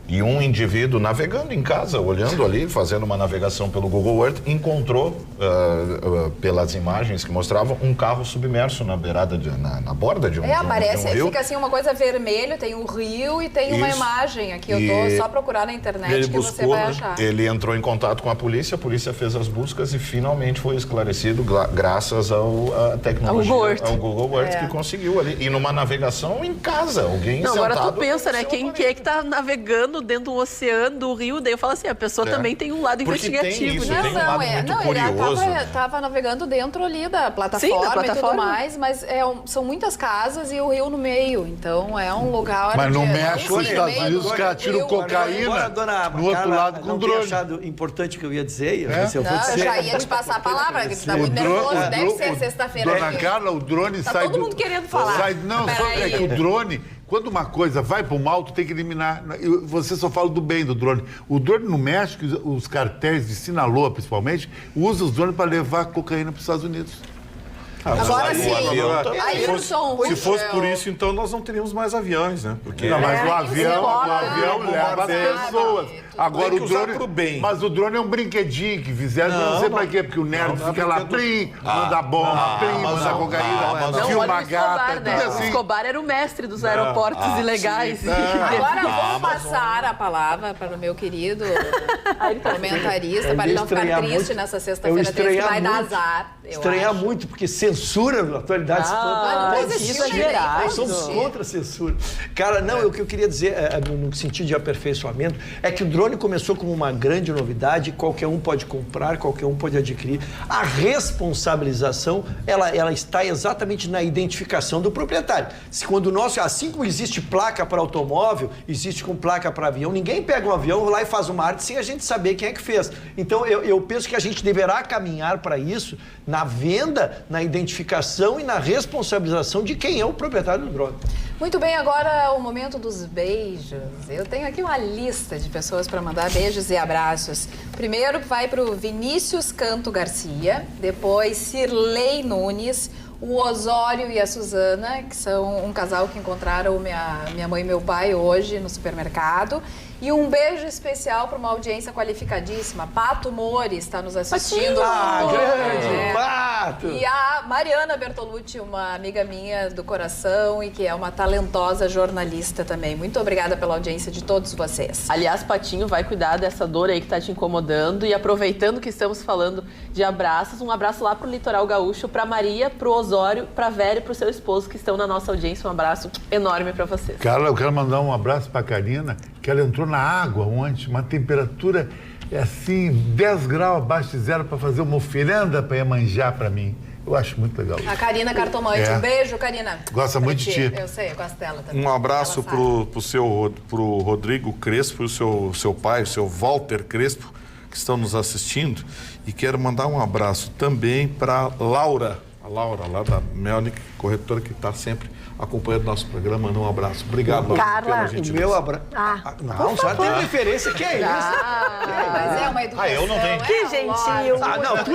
E um indivíduo navegando em casa, olhando ali, fazendo uma navegação pelo Google Earth, encontrou, pelas imagens que mostravam, um carro submerso na beirada, na borda de um rio. Aparece, fica assim uma coisa vermelha, tem um rio e tem uma imagem aqui. Eu tô só procurar na internet que você vai achar. Ele entrou em contato com a polícia fez as buscas e finalmente foi esclarecido graças à tecnologia, ao Google Earth que conseguiu ali. E numa navegação em casa, alguém sentado... Agora tu pensa, né? Quem que é que tá navegando dentro do oceano, do rio, daí eu falo assim, a pessoa também tem um lado investigativo. Tem um lado muito curioso. Ele tava navegando dentro ali da plataforma, e tudo mais, mas são muitas casas e o rio no meio, então é um lugar... Mas no México, nos Estados Unidos, os caras tiram cocaína no outro lado com drone. Eu achado importante o que eu ia dizer, eu já ia te passar a palavra, que tu tá muito nervoso, deve ser sexta-feira. Dona Carla, o drone sai... Tá todo mundo querendo falar. Não, só é que o drone... Quando uma coisa vai para o mal, tu tem que eliminar. Você só fala do bem do drone. O drone no México, os cartéis de Sinaloa, principalmente, usam os drones para levar cocaína para os Estados Unidos. Agora sim. Se fosse por isso, então nós não teríamos mais aviões, né? Porque mas o avião leva as pessoas. Agora o drone. Pro bem. Mas o drone é um brinquedinho que fizeram, não sei pra quê, porque o nerd fica lá, manda bomba, manda cocaína, filma gata, tudo assim. O Escobar era o mestre dos aeroportos ilegais. Agora vamos passar a palavra para o meu querido comentarista, para ele não ficar triste nessa sexta-feira, que vai dar azar. Estranhar muito, porque censura na atualidade. Somos contra a censura. Cara, não, o que eu queria dizer, no sentido de aperfeiçoamento, é que o drone começou como uma grande novidade, qualquer um pode comprar, qualquer um pode adquirir. A responsabilização, ela está exatamente na identificação do proprietário. Assim como existe placa para automóvel, existe com placa para avião, ninguém pega um avião, vai lá e faz uma arte sem a gente saber quem é que fez. Então, eu penso que a gente deverá caminhar para isso na venda, na identificação e na responsabilização de quem é o proprietário do drone. Muito bem, agora o momento dos beijos. Eu tenho aqui uma lista de pessoas para mandar beijos e abraços. Primeiro vai para o Vinícius Canto Garcia, depois Cirlei Nunes, o Osório e a Suzana, que são um casal que encontraram minha mãe e meu pai hoje no supermercado. E um beijo especial para uma audiência qualificadíssima. Pato Mori está nos assistindo. Grande! Pato! E a Mariana Bertolucci, uma amiga minha do coração e que é uma talentosa jornalista também. Muito obrigada pela audiência de todos vocês. Aliás, Patinho, vai cuidar dessa dor aí que está te incomodando. E aproveitando que estamos falando de abraços, um abraço lá para o Litoral Gaúcho, para Maria, para o Osório, para a Vera e para o seu esposo que estão na nossa audiência. Um abraço enorme para vocês. Carla, eu quero mandar um abraço para a Karina, que ela entrou na água ontem, uma temperatura assim, 10 graus abaixo de zero, para fazer uma oferenda para Iemanjá para mim. Eu acho muito legal. A Karina Cartomante. Um beijo, Karina. Gosta muito de ti. Eu sei, eu gosto dela também. Um abraço pro Rodrigo Crespo e o seu pai, o seu Walter Crespo, que estão nos assistindo. E quero mandar um abraço também para Laura, a Laura lá da Melnick, corretora, que está sempre acompanhando nosso programa. Manda um abraço. Obrado, Laura. Carla, o meu abraço. Não, já tem referência. Que é isso? Mas é uma educação. Eu não tenho. Que gentil. Não, tu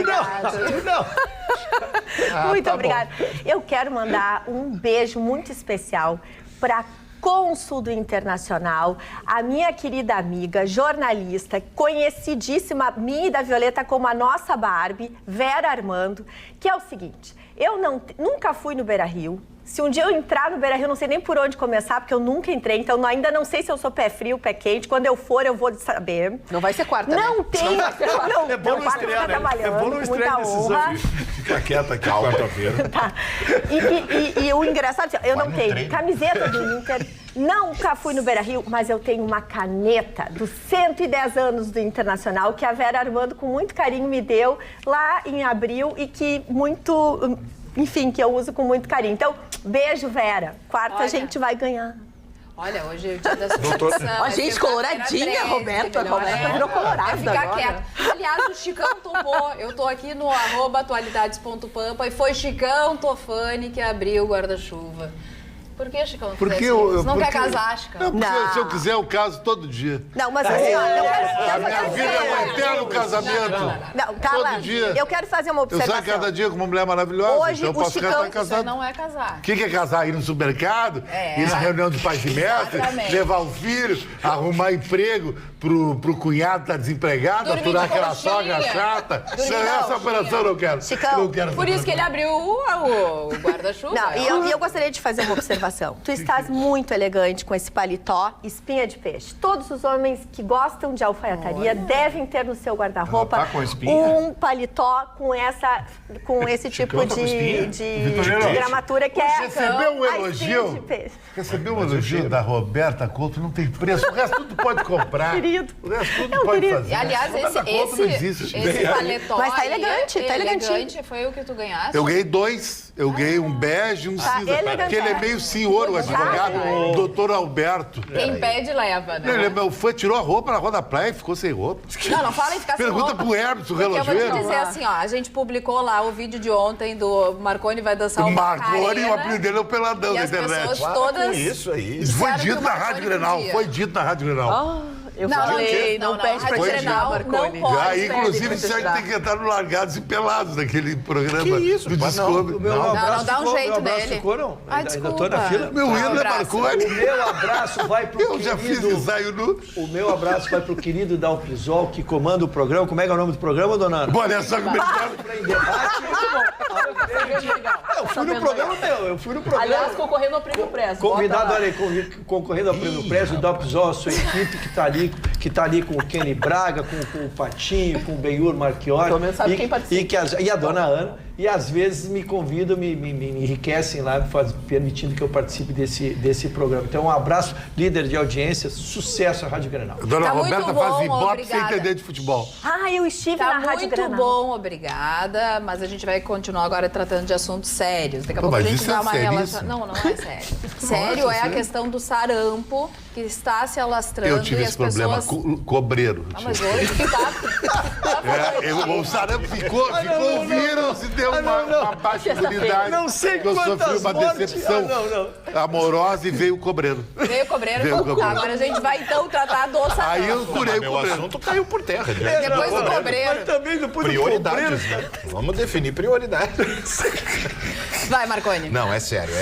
não. Muito obrigada. Eu quero mandar um beijo muito especial para cônsul do Internacional, a minha querida amiga, jornalista, conhecidíssima, minha e da Violeta como a nossa Barbie, Vera Armando, que é o seguinte, eu nunca fui no Beira-Rio, Se um dia eu entrar no Beira-Rio, não sei nem por onde começar, porque eu nunca entrei, então ainda não sei se eu sou pé frio, pé quente. Quando eu for, eu vou saber. Não vai ser quarta, Não né? tem. Não, É bom não quarta estrear, tá né? trabalhando, É bom não com estrear muita decisão. honra. Fica quieta aqui, quarta-feira. Tá. E o engraçado, assim, eu não tenho camiseta do Inter, nunca fui no Beira-Rio, mas eu tenho uma caneta dos 110 anos do Internacional que a Vera Armando, com muito carinho, me deu lá em abril e que que eu uso com muito carinho. Então, beijo, Vera. Quarta a gente vai ganhar. Olha, hoje é o dia da sucessão. Ó, gente, coloradinha, Roberta. Roberta virou colorada Vai ficar agora. quieta. Aliás, o Chicão topou. Eu tô aqui no @atualidades.pampa e foi Chicão Tofani que abriu o guarda-chuva. Por que, Chicão? Porque Você não quer casar, Chicão? Não, porque se eu quiser, eu caso todo dia. Não, mas assim, ó, A minha vida é um eterno casamento. Não, Carla, Todo dia. eu quero fazer uma Eu observação. saio cada dia com uma mulher maravilhosa, Hoje, então eu o posso Chicão, estar Você casado. não é casar. O que é casar? Ir no supermercado, ir na reunião de pais e mestres, Exatamente. levar o filho, arrumar emprego pro cunhado que tá desempregado, Dormir aturar de aquela conchinha. sogra chata. Dormir de Essa conchinha. operação eu não quero. Chicão, Não quero Por essa isso que ele abriu o guarda-chuva. Não, e eu gostaria de fazer uma observação. Tu estás muito elegante com esse paletó, espinha de peixe. Todos os homens que gostam de alfaiataria devem ter no seu guarda-roupa Ela tá com espinha? um paletó com esse tipo tá com espinha? de gramatura que é Recebeu um a espinha elogio? de peixe. Recebeu um elogio da Roberta Couto, não tem preço. O resto tudo pode comprar. Querido. O resto tudo É um pode querido. fazer. E, aliás, Roberta Couto não existe. esse paletó Mas tá aí elegante, tá elegantinho. elegante. Foi o que tu ganhaste? Eu ganhei 2. Eu ganhei um bege e um Tá cinza. elegante. Porque ele é meio senhor, o advogado, o doutor Alberto. Quem pede, leva, né? Ele é meu fã, tirou a roupa na rua da praia e ficou sem roupa. Não fala em ficar sem Pergunta roupa. pro Hermes, o Porque eu vou te relojeiro. dizer assim, ó, a gente publicou lá o vídeo de ontem do Marconi vai dançar O o Marconi, o Macarena, apelido dele é o peladão e da as internet. pessoas todas... Isso aí. Isso foi disseram que dito o na Marconi Rádio Grenal, podia. foi dito na Rádio Grenal. Eu Não, falei, não pede pra Rádio tirar, Grenal Marconi. não pode. Aí, inclusive, pede pra disseram que tem que entrar no Largados e Pelados, naquele programa Que isso? do Mas não. Discovery. O meu Não, abraço dá um ficou, jeito meu abraço nele. ficou, não? Ai, Ainda tô desculpa. na fila. Meu Um ídolo é abraço. Marconi. O meu abraço vai pro Eu já fiz querido... ensaio no... O meu abraço vai pro querido Dalprisol, que comanda o programa. Como é que é o nome do programa, dona Ana? Olha só que mercado. Em debate, muito bom. Eu fui no programa meu, eu fui no programa. Aliás, concorrendo ao Prêmio Press. Convidado, Bota lá. olha, concorrendo ao Prêmio Press, o Dalprisol, a sua equipe que tá ali com o Kenny Braga, com o Patinho, com o Benhur Marchiotti. Pelo menos sabe quem participa. E a dona Ana. E às vezes me convidam, me enriquecem lá, permitindo que eu participe desse programa. Então, um abraço, líder de audiência, sucesso à Rádio Grenal. Dona Tá muito Roberta bom, faz ibope sem obrigada. entender de futebol. Ah, eu estive Tá na Rádio muito Grenal. bom, obrigada. Mas a gente vai continuar agora tratando de assuntos sérios. Daqui a Pô, pouco a mas gente isso dá é uma seríssimo. relação. Não é sério. Sério é a questão do sarampo que está se alastrando Eu tive e esse as problema, pessoas. cobreiro. Ah, mas hoje que tá. O sarampo ficou não, vírus e deu uma baixa imunidade. Não sei Eu sofri quantas uma mortes. decepção Não. amorosa e veio o cobreiro. Veio o cobreiro. Veio o cobreiro. Agora a gente vai então tratar do sarampo. Aí eu curei o Meu cobreiro. assunto caiu por terra. diante Depois do do cobreiro. Mas também depois do Prioridades, cobreiro. né? Vamos definir prioridades. Vai, Marconi. Não, é sério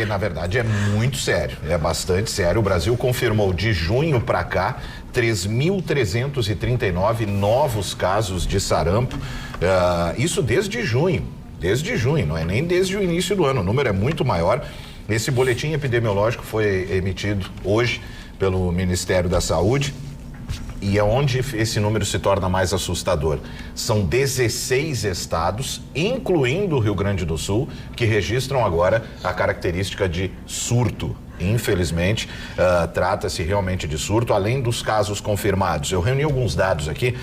e na verdade é muito sério, é bastante sério. O Brasil confirmou de junho para cá 3.339 novos casos de sarampo, isso desde junho, não é nem desde o início do ano, o número é muito maior. Esse boletim epidemiológico foi emitido hoje pelo Ministério da Saúde. E é onde esse número se torna mais assustador. São 16 estados, incluindo o Rio Grande do Sul, que registram agora a característica de surto. Infelizmente, trata-se realmente de surto, além dos casos confirmados. Eu reuni alguns dados aqui.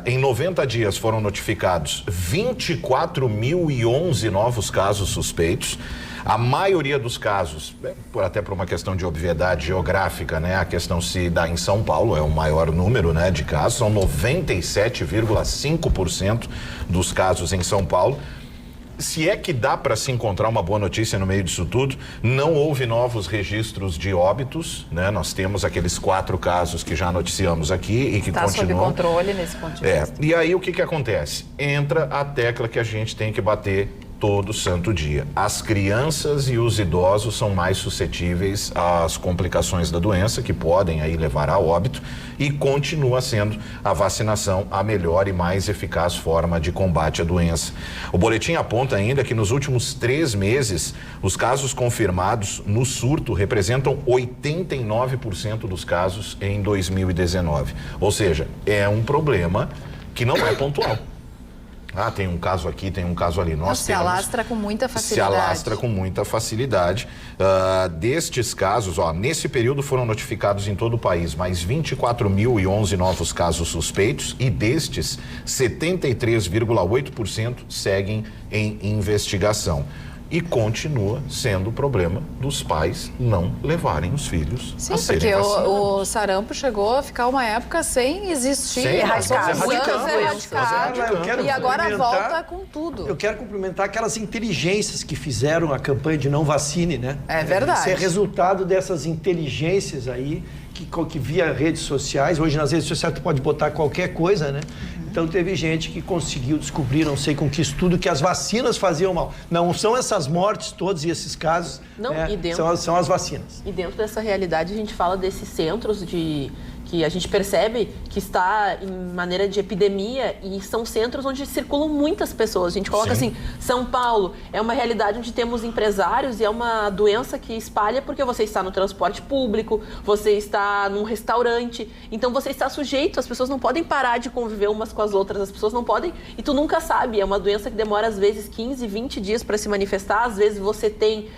Em 90 dias foram notificados 24.011 novos casos suspeitos. A maioria dos casos, até por uma questão de obviedade geográfica, né? A questão se dá em São Paulo, é o maior número, né, de casos, são 97,5% dos casos em São Paulo. Se é que dá para se encontrar uma boa notícia no meio disso tudo, não houve novos registros de óbitos, né? Nós temos aqueles 4 casos que já noticiamos aqui e que Está sob continuam. controle nesse ponto de vista. E aí o que acontece? Entra a tecla que a gente tem que bater todo santo dia. As crianças e os idosos são mais suscetíveis às complicações da doença, que podem aí levar a óbito, e continua sendo a vacinação a melhor e mais eficaz forma de combate à doença. O boletim aponta ainda que nos últimos 3 meses, os casos confirmados no surto representam 89% dos casos em 2019. Ou seja, é um problema que não é pontual. Tem um caso aqui, tem um caso ali. Se alastra com muita facilidade. Se alastra com muita facilidade. Destes casos, nesse período foram notificados em todo o país mais 24.011 novos casos suspeitos e destes, 73,8% seguem em investigação. E continua sendo o problema dos pais não levarem os filhos a serem vacinados. Sim, porque o sarampo chegou a ficar uma época sem existir. Erradicado. E agora volta com tudo. Eu quero cumprimentar aquelas inteligências que fizeram a campanha de não vacine, né? É verdade. Isso é resultado dessas inteligências aí, que via redes sociais. Hoje nas redes sociais tu pode botar qualquer coisa, né? Então teve gente que conseguiu descobrir, não sei com que estudo, que as vacinas faziam mal. Não são essas mortes todas e esses casos, são as vacinas. E dentro dessa realidade a gente fala desses centros que a gente percebe que está em maneira de epidemia e são centros onde circulam muitas pessoas. A gente coloca assim, São Paulo é uma realidade onde temos empresários e é uma doença que espalha porque você está no transporte público, você está num restaurante, então você está sujeito, as pessoas não podem parar de conviver umas com as outras, as pessoas não podem, e tu nunca sabe, é uma doença que demora às vezes 15, 20 dias para se manifestar, às vezes você tem,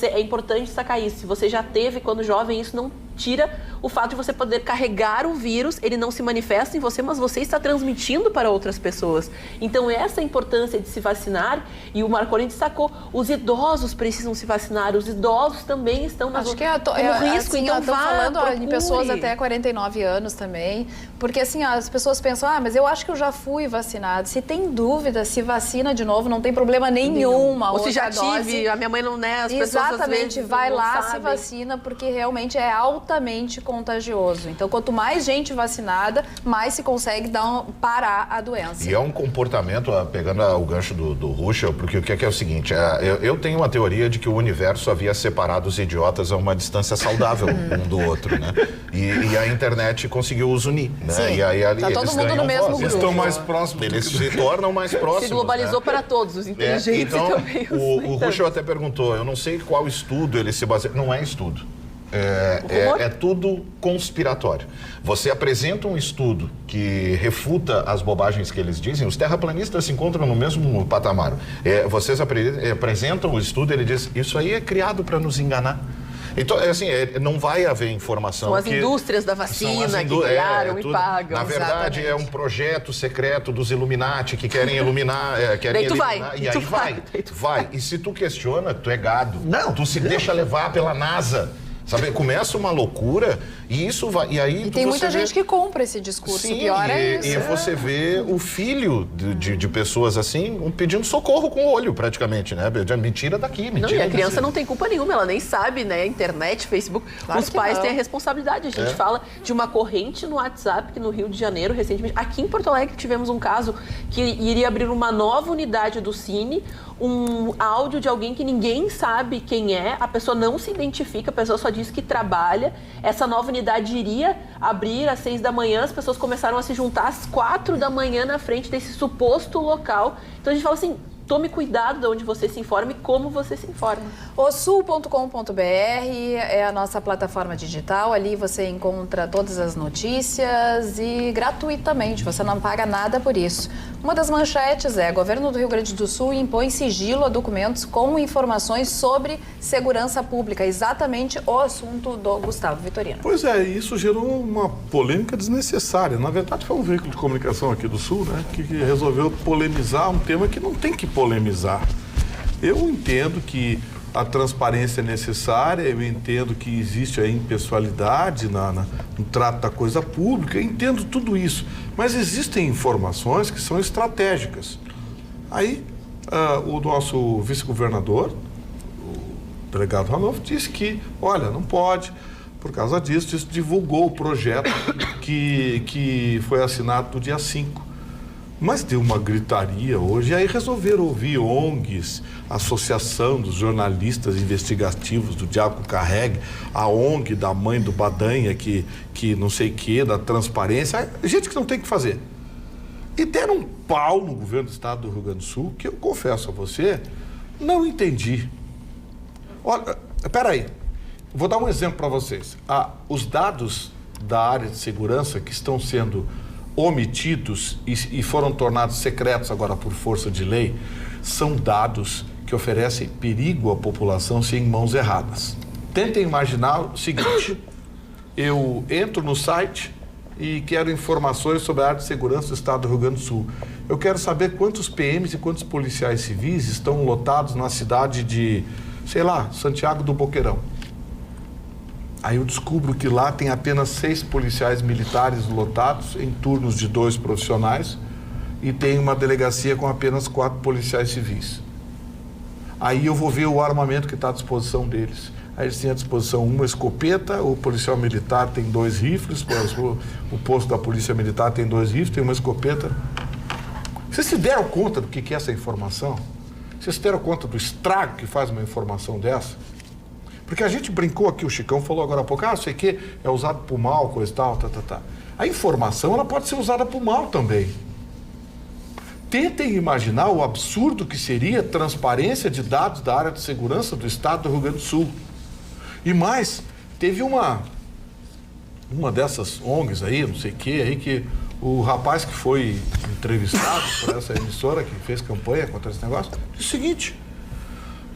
é importante destacar isso, se você já teve quando jovem, isso não tira o fato de você poder carregar o vírus, ele não se manifesta em você, mas você está transmitindo para outras pessoas. Então, essa importância de se vacinar, e o Marconi destacou, os idosos precisam se vacinar, os idosos também estão como risco, assim, então falando em pessoas até 49 anos também, porque assim, as pessoas pensam, mas eu acho que eu já fui vacinado. Se tem dúvida, se vacina de novo, não tem problema nenhum. Ou se já tive, a minha mãe não, né? As Exatamente, pessoas às vezes vai lá, sabem. se vacina, porque realmente é altamente contagioso. Então, quanto mais gente vacinada, mais se consegue parar a doença. E é um comportamento, pegando o gancho do Ruschel, porque o que é o seguinte, eu tenho uma teoria de que o universo havia separado os idiotas a uma distância saudável um do outro, né? E a internet conseguiu os unir, né? Sim. E aí ali tá todo eles mundo no mesmo grupo. Eles estão mais próximos. Eles se tornam mais próximos. Se globalizou, né? Para todos, os inteligentes também. O Ruschel até perguntou, eu não sei qual estudo ele se baseia. Não é estudo. É tudo conspiratório. Você apresenta um estudo que refuta as bobagens que eles dizem, os terraplanistas se encontram no mesmo patamar. Vocês apresentam o estudo, ele diz, isso aí é criado para nos enganar. Então, não vai haver informação. São as indústrias da vacina que criaram e pagam. Na verdade, é um projeto secreto dos Illuminati que querem iluminar. Querem eliminar, e aí vai. E se tu questiona, tu é gado. Não. Tu se deixa levar pela NASA. Sabe, começa uma loucura e isso vai. E aí tem muita gente que compra esse discurso. Sim, o pior é isso. E você vê o filho de pessoas assim pedindo socorro com o olho, praticamente, né? Mentira daqui, mentira. Não, e a criança não tem culpa nenhuma, ela nem sabe, né? Internet, Facebook. Claro os pais têm a responsabilidade. A gente fala de uma corrente no WhatsApp que no Rio de Janeiro, recentemente, aqui em Porto Alegre, tivemos um caso que iria abrir uma nova unidade do Cine. Um áudio de alguém que ninguém sabe quem é, a pessoa não se identifica, a pessoa só diz que trabalha. Essa nova unidade iria abrir às 6 da manhã, as pessoas começaram a se juntar às 4 da manhã na frente desse suposto local. Então a gente fala assim, tome cuidado de onde você se informa e como você se informa. Osul.com.br é a nossa plataforma digital, ali você encontra todas as notícias e gratuitamente, você não paga nada por isso. Uma das manchetes governo do Rio Grande do Sul impõe sigilo a documentos com informações sobre segurança pública, exatamente o assunto do Gustavo Vitorino. Pois é, isso gerou uma polêmica desnecessária. Na verdade, foi um veículo de comunicação aqui do Sul, né, que resolveu polemizar um tema que não tem que polemizar. Eu entendo que a transparência é necessária, eu entendo que existe a impessoalidade no trato da coisa pública, eu entendo tudo isso, mas existem informações que são estratégicas. Aí, o nosso vice-governador, o delegado Ranolfo, disse que, olha, não pode, por causa disso divulgou o projeto que foi assinado no dia 5. Mas deu uma gritaria hoje, e aí resolveram ouvir ONGs, Associação dos Jornalistas Investigativos do Diaco Carregue, a ONG da mãe do Badanha, que não sei o que, da transparência, gente que não tem o que fazer. E deram um pau no governo do estado do Rio Grande do Sul, que eu confesso a você, não entendi. Olha, peraí, vou dar um exemplo para vocês. Os dados da área de segurança que estão sendo omitidos e foram tornados secretos agora por força de lei, são dados que oferecem perigo à população se em mãos erradas. Tentem imaginar o seguinte: eu entro no site e quero informações sobre a área de segurança do estado do Rio Grande do Sul. Eu quero saber quantos PMs e quantos policiais civis estão lotados na cidade de, sei lá, Santiago do Boqueirão. Aí eu descubro que lá tem apenas 6 policiais militares lotados em turnos de 2 profissionais e tem uma delegacia com apenas 4 policiais civis. Aí eu vou ver o armamento que está à disposição deles. Aí eles têm à disposição uma escopeta, o policial militar tem 2 rifles, o posto da polícia militar tem 2 rifles, tem uma escopeta. Vocês se deram conta do que é essa informação? Vocês se deram conta do estrago que faz uma informação dessa? Porque a gente brincou aqui, o Chicão falou agora há pouco, sei que é usado por mal, coisa e tal, A informação, ela pode ser usada por mal também. Tentem imaginar o absurdo que seria transparência de dados da área de segurança do estado do Rio Grande do Sul. E mais, teve uma dessas ONGs aí, não sei o que, aí que o rapaz que foi entrevistado por essa emissora, que fez campanha contra esse negócio, disse o seguinte: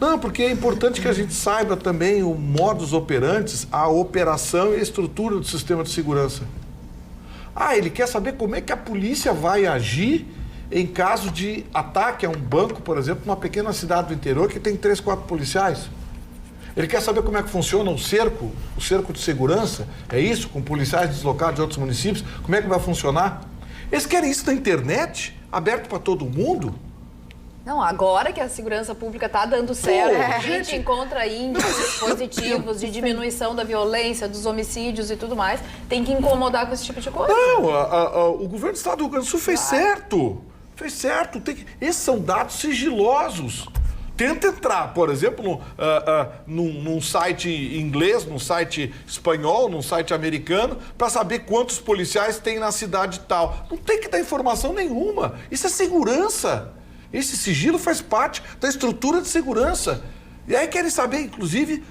não, porque é importante que a gente saiba também o modus operandi, a operação e a estrutura do sistema de segurança. Ele quer saber como é que a polícia vai agir em caso de ataque a um banco, por exemplo, numa pequena cidade do interior que tem 3, 4 policiais. Ele quer saber como é que funciona o cerco de segurança, é isso, com policiais deslocados de outros municípios, como é que vai funcionar? Eles querem isso na internet, aberto para todo mundo? Não, agora que a segurança pública está dando certo, a gente encontra índices positivos de diminuição da violência, dos homicídios e tudo mais, tem que incomodar com esse tipo de coisa. Não, o governo do estado do Rio Grande do Sul fez certo. Fez certo. Esses são dados sigilosos. Tenta entrar, por exemplo, num site inglês, num site espanhol, num site americano, para saber quantos policiais tem na cidade tal. Não tem que dar informação nenhuma. Isso é segurança. Esse sigilo faz parte da estrutura de segurança. E aí querem saber, inclusive,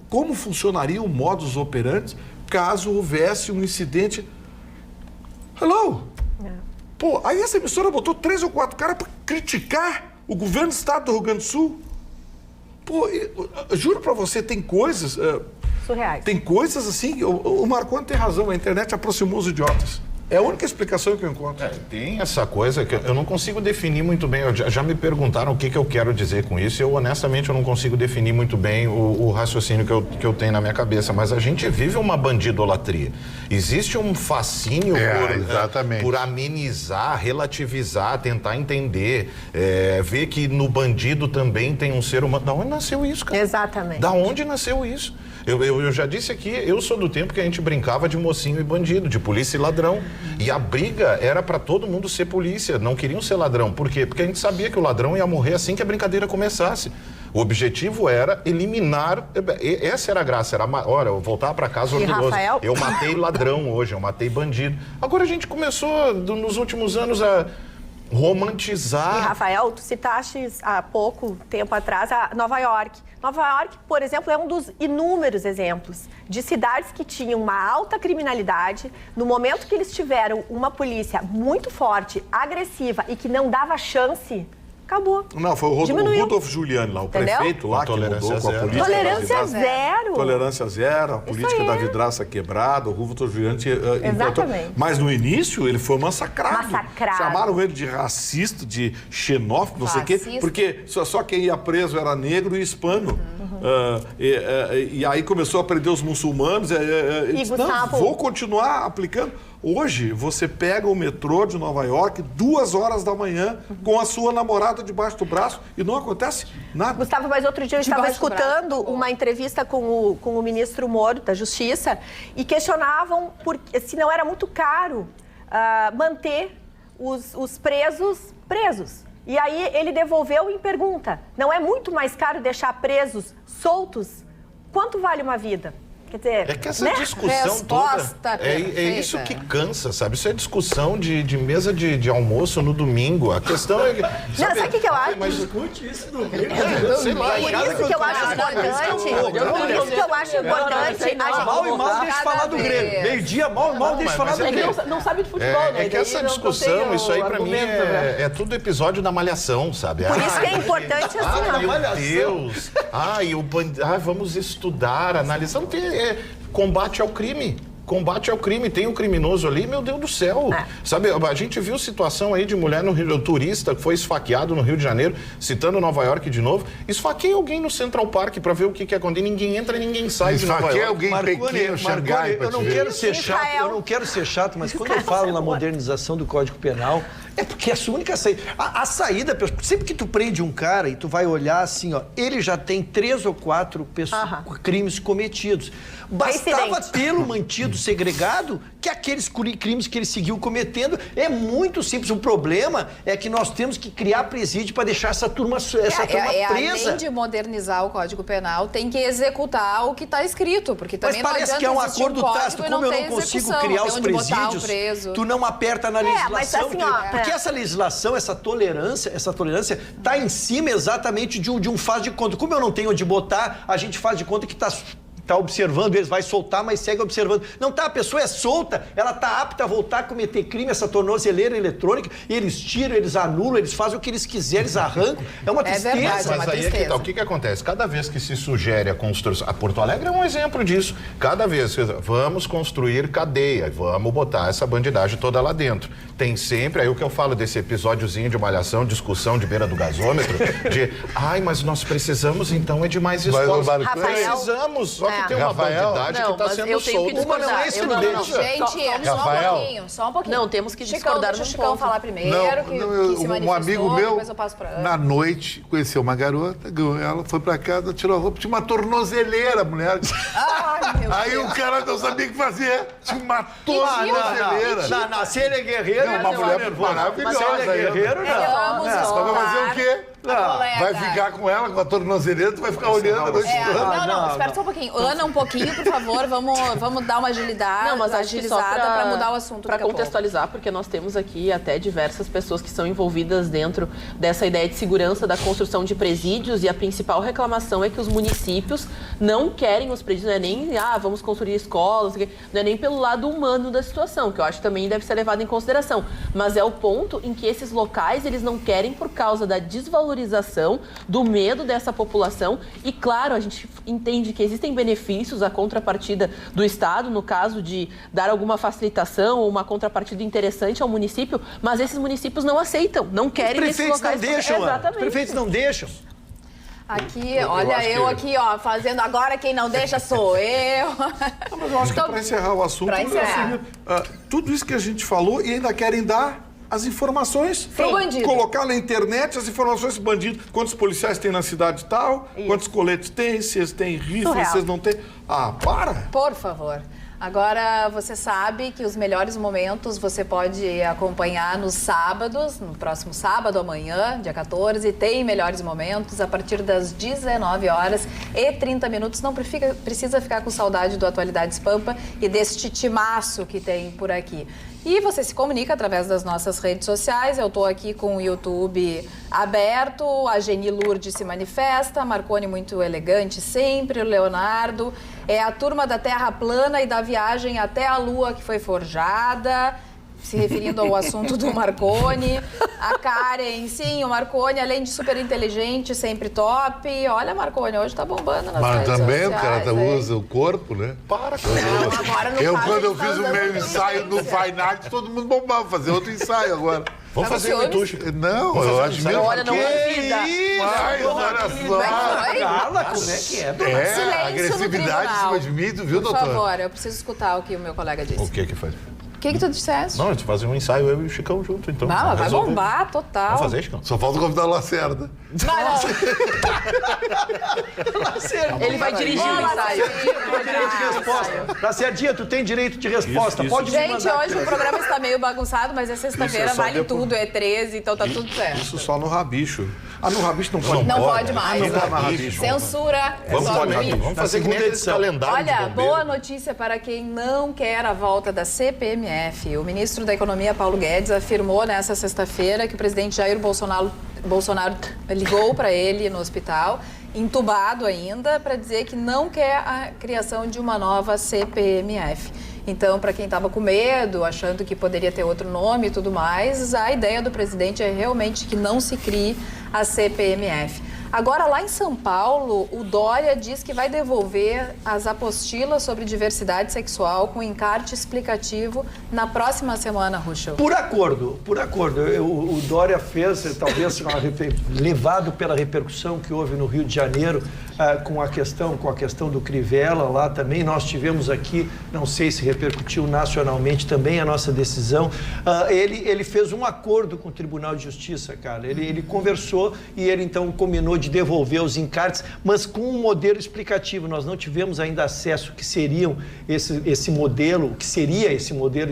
como funcionaria o modus operandi caso houvesse um incidente. Hello? Pô, aí essa emissora botou 3 ou 4 caras para criticar o governo do estado do Rio Grande do Sul. Pô, eu juro para você, tem coisas... surreais. Tem coisas assim... O Marconi tem razão, a internet aproximou os idiotas. É a única explicação que eu encontro. Tem essa coisa que eu não consigo definir muito bem. Já me perguntaram o que eu quero dizer com isso. Honestamente, eu não consigo definir muito bem o raciocínio que eu tenho na minha cabeça. Mas a gente vive uma bandidolatria. Existe um fascínio por amenizar, relativizar, tentar entender, ver que no bandido também tem um ser humano. Da onde nasceu isso, cara? Exatamente. Da onde nasceu isso? Eu já disse aqui, eu sou do tempo que a gente brincava de mocinho e bandido, de polícia e ladrão. E a briga era para todo mundo ser polícia, não queriam ser ladrão. Por quê? Porque a gente sabia que o ladrão ia morrer assim que a brincadeira começasse. O objetivo era eliminar, essa era a graça, olha, eu voltar para casa orgulhoso. Rafael? Eu matei ladrão hoje, eu matei bandido. Agora a gente começou, nos últimos anos, a romantizar. E, Rafael, tu citaste há pouco tempo atrás a Nova York. Nova York, por exemplo, é um dos inúmeros exemplos de cidades que tinham uma alta criminalidade. No momento que eles tiveram uma polícia muito forte, agressiva e que não dava chance, acabou. Não, foi o Rudolf Giuliani lá, o prefeito lá, que mudou com a política. Tolerância zero. Tolerância zero, a política da vidraça quebrada, o Rudolf Giuliani implantou. Mas no início ele foi massacrado. Chamaram ele de racista, de xenófobo, não sei o quê, porque só quem ia preso era negro e hispano. E aí começou a prender os muçulmanos. Não, vou continuar aplicando. Hoje, você pega o metrô de Nova York 2 horas da manhã com a sua namorada debaixo do braço e não acontece nada. Gustavo, mas outro dia eu estava escutando uma entrevista com o ministro Moro, da Justiça, e questionavam se não era muito caro manter os presos. E aí ele devolveu e pergunta, não é muito mais caro deixar presos soltos? Quanto vale uma vida? Quer dizer, é que essa discussão toda é isso que cansa, sabe? Isso é discussão de mesa de almoço no domingo. A questão é... Sabe o que eu acho? Mas discute isso no sei lá. Por isso que eu acho importante... Mal e mal deixa falar do Grêmio. Meio-dia, mal e mal deixa falar do Grêmio. Não sabe de futebol, né? É que essa discussão, isso aí pra mim é tudo episódio da Malhação, sabe? Por isso que é importante assim, meu Deus! Vamos estudar, analisar. Não tem... combate ao crime. Combate ao crime, tem um criminoso ali, meu Deus do céu. Sabe, a gente viu situação aí de mulher no Rio, turista que foi esfaqueado no Rio de Janeiro, citando Nova York de novo, esfaqueia alguém no Central Park pra ver o que acontece. Ninguém entra, ninguém sai de Nova York. Alguém pequeno, Xangai, eu não quero ser chato, mas quando eu falo na modernização do Código Penal, é porque essa única saída. A saída, sempre que tu prende um cara e tu vai olhar assim, ó, ele já tem 3 ou 4 crimes cometidos. Bastava tê-lo mantido segregado, que aqueles crimes que ele seguiu cometendo é muito simples. O problema é que nós temos que criar presídio para deixar essa turma presa. Além de modernizar o Código Penal, tem que executar o que está escrito, porque também mas parece que é um acordo tácito. Como eu não consigo criar os presídios, tu não aperta na legislação. Mas assim, porque essa legislação, essa tolerância está em cima exatamente de um faz de conta. Como eu não tenho onde botar, a gente faz de conta que está observando, eles vai soltar, mas segue observando. Não tá, a pessoa é solta, ela tá apta a voltar a cometer crime, essa tornozeleira eletrônica, e eles tiram, eles anulam, eles fazem o que eles quiserem, eles arrancam. É uma tristeza. Verdade, mas aí é que tá. O que acontece? Cada vez que se sugere a construção... A Porto Alegre é um exemplo disso. Cada vez, vamos construir cadeia, vamos botar essa bandidagem toda lá dentro. Tem sempre, aí o que eu falo desse episódiozinho de Malhação, discussão de beira do gasômetro, mas nós precisamos então de mais escolas. Precisamos, só que tem uma bandidagem que está sendo solta. Uma não é isso, não. Gente, só um pouquinho. Não, temos que discordar no ponto. Deixa o Chicão falar primeiro, que se manifestou, um amigo meu, depois eu passo pra Ana. na noite, conheceu uma garota, ganhou ela, foi pra casa, tirou a roupa, tinha uma tornozeleira, a mulher. Aí o cara não sabia o que fazer, tinha uma tornozeleira. Não, se ele é guerreiro, uma mulher maravilhosa. Se ele é guerreiro, não. Vai fazer o quê? Vai ficar com ela, com a tornozeleira, tu vai ficar olhando a noite toda. Não, espera só um pouquinho. Ana, um pouquinho, por favor, vamos dar uma agilidade, agilizada para mudar o assunto. Para contextualizar, porque nós temos aqui até diversas pessoas que são envolvidas dentro dessa ideia de segurança da construção de presídios, e a principal reclamação é que os municípios não querem os presídios, não é nem, vamos construir escolas, não é nem pelo lado humano da situação, que eu acho que também deve ser levado em consideração, mas é o ponto em que esses locais, eles não querem por causa da desvalorização, do medo dessa população. E claro, a gente entende que existem benefícios, a contrapartida do Estado, no caso de dar alguma facilitação ou uma contrapartida interessante ao município, mas esses municípios não aceitam, não querem esses locais. Os prefeitos não deixam. Aqui, olha, eu aqui, ó, fazendo agora, quem não deixa sou eu. Mas eu acho que para encerrar o assunto, tudo isso que a gente falou e ainda querem dar as informações, colocar na internet as informações do bandido, quantos policiais tem na cidade tal, quantos coletes tem, se eles têm rifle, se eles não têm. Para! Por favor. Agora, você sabe que os melhores momentos você pode acompanhar nos sábados, no próximo sábado, amanhã, dia 14, tem melhores momentos a partir das 19h30. Não precisa ficar com saudade do Atualidades Pampa e deste timaço que tem por aqui. E você se comunica através das nossas redes sociais. Eu estou aqui com o YouTube aberto, a Geni Lourdes se manifesta, a Marconi muito elegante sempre, o Leonardo, é a turma da Terra Plana e da viagem até a Lua que foi forjada, se referindo ao assunto do Marconi. A Karen, sim, o Marconi, além de super inteligente, sempre top. Olha, Marconi, hoje tá bombando nas redes também sociais, o cara usa o corpo, né? Para com isso. Quando eu fiz o meu ensaio no Fine Arts, todo mundo bombava, fazer outro ensaio agora. Vamos fazer o Itucho. Não, eu acho mesmo. Olha, não é vida. Mas, olha só. Carla, como é que é? A agressividade em cima de mim, tu viu, doutor? Por favor, eu preciso escutar o que o meu colega disse. O que faz? que tu disseste? Não, a gente fazer um ensaio, eu e o Chicão junto, então. Não, vai bombar, total. Vamos fazer, Chicão? Só falta convidar o Lacerda. Ele vai dirigir o ensaio. Direito de resposta. Lacerdinha, tu tem direito de resposta. Isso. Pode me Gente, mandar. hoje o programa está meio bagunçado, mas é sexta-feira, Isso é só vale depois. tudo, é 13, então tá tudo certo. Isso só no rabicho. Ah, no rabicho não pode. Não pode mais. Não pode mais rabicho. Censura. Vamos, só pode, no vamos fazer que nem esse calendário de Olha, bombeiro. boa notícia para quem não quer a volta da CPMF. O ministro da Economia, Paulo Guedes, afirmou nessa sexta-feira que o presidente Jair Bolsonaro ligou para ele no hospital, entubado ainda, para dizer que não quer a criação de uma nova CPMF. Então, para quem estava com medo, achando que poderia ter outro nome e tudo mais, a ideia do presidente é realmente que não se crie a CPMF. Agora, lá em São Paulo, o Dória diz que vai devolver as apostilas sobre diversidade sexual com encarte explicativo na próxima semana, Ruschel. Por acordo. O Dória fez, talvez levado pela repercussão que houve no Rio de Janeiro, com a questão do Crivella lá também. Nós tivemos aqui, não sei se repercutiu nacionalmente também a nossa decisão. Ele fez um acordo com o Tribunal de Justiça, cara. Ele conversou e ele então combinou de devolver os encartes, mas com um modelo explicativo. Nós não tivemos ainda acesso que seriam esse modelo, que seria esse modelo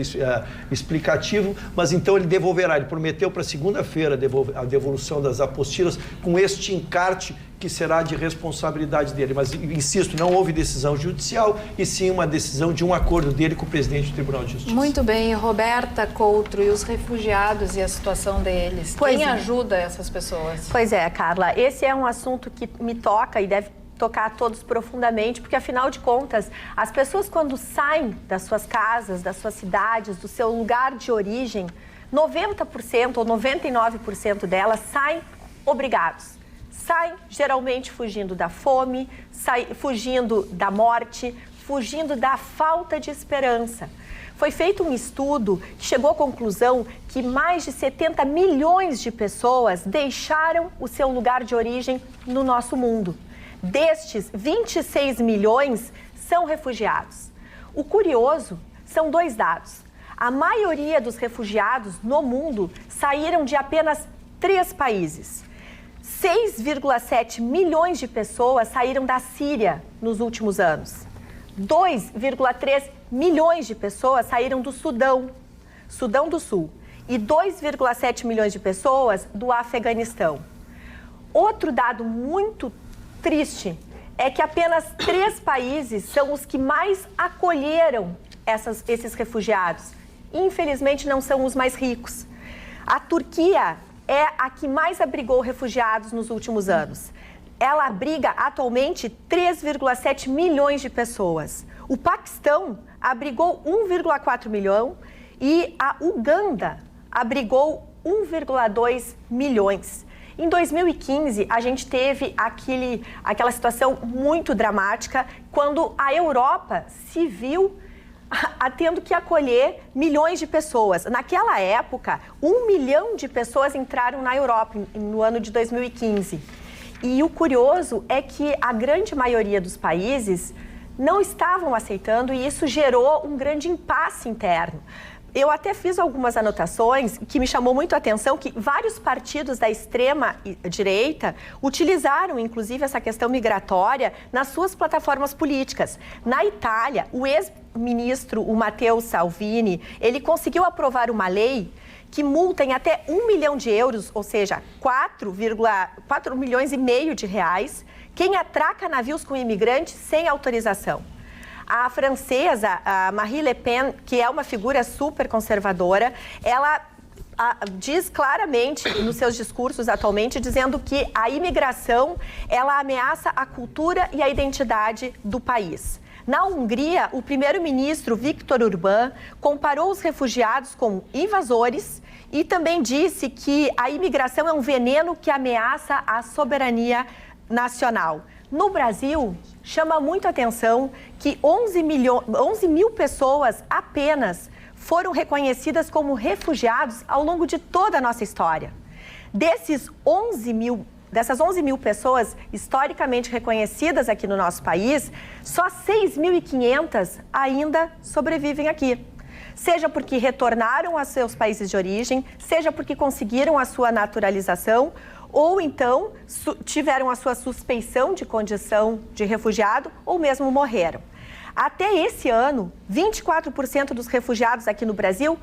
explicativo, mas então ele devolverá. Ele prometeu para segunda-feira a devolução das apostilas com este encarte que será de responsabilidade dele. Mas, insisto, não houve decisão judicial e sim uma decisão de um acordo dele com o presidente do Tribunal de Justiça. Muito bem. Roberta Coutro, e os refugiados e a situação deles? Quem ajuda essas pessoas? Pois é, Carla. Esse é um assunto que me toca e deve tocar a todos profundamente, porque, afinal de contas, as pessoas, quando saem das suas casas, das suas cidades, do seu lugar de origem, 90% ou 99% delas saem obrigados. Saem geralmente fugindo da fome, fugindo da morte, fugindo da falta de esperança. Foi feito um estudo que chegou à conclusão que mais de 70 milhões de pessoas deixaram o seu lugar de origem no nosso mundo. Destes, 26 milhões são refugiados. O curioso são dois dados. A maioria dos refugiados no mundo saíram de apenas 3 países. 6,7 milhões de pessoas saíram da Síria nos últimos anos. 2,3 milhões de pessoas saíram do Sudão do Sul. E 2,7 milhões de pessoas do Afeganistão. Outro dado muito triste é que apenas 3 países são os que mais acolheram esses refugiados. Infelizmente, não são os mais ricos. A Turquia é a que mais abrigou refugiados nos últimos anos. Ela abriga atualmente 3,7 milhões de pessoas. O Paquistão abrigou 1,4 milhão e a Uganda abrigou 1,2 milhões. Em 2015, a gente teve aquela situação muito dramática quando a Europa se viu tendo que acolher milhões de pessoas. Naquela época, 1 milhão de pessoas entraram na Europa no ano de 2015. E o curioso é que a grande maioria dos países não estavam aceitando e isso gerou um grande impasse interno. Eu até fiz algumas anotações que me chamou muito a atenção, que vários partidos da extrema-direita utilizaram, inclusive, essa questão migratória nas suas plataformas políticas. Na Itália, o ex-ministro, o Matteo Salvini, ele conseguiu aprovar uma lei que multa em até 1 milhão de euros, ou seja, 4,4 milhões e meio de reais, quem atraca navios com imigrantes sem autorização. A francesa, a Marine Le Pen, que é uma figura super conservadora, ela diz claramente nos seus discursos atualmente, dizendo que a imigração, ela ameaça a cultura e a identidade do país. Na Hungria, o primeiro-ministro Viktor Orbán comparou os refugiados com invasores e também disse que a imigração é um veneno que ameaça a soberania nacional. No Brasil, chama muito a atenção que 11 mil pessoas apenas foram reconhecidas como refugiados ao longo de toda a nossa história. Dessas 11 mil pessoas historicamente reconhecidas aqui no nosso país, só 6.500 ainda sobrevivem aqui. seja porque retornaram aos seus países de origem, seja porque conseguiram a sua naturalização, ou então tiveram a sua suspeição de condição de refugiado ou mesmo morreram. Até esse ano, 24% dos refugiados aqui no Brasil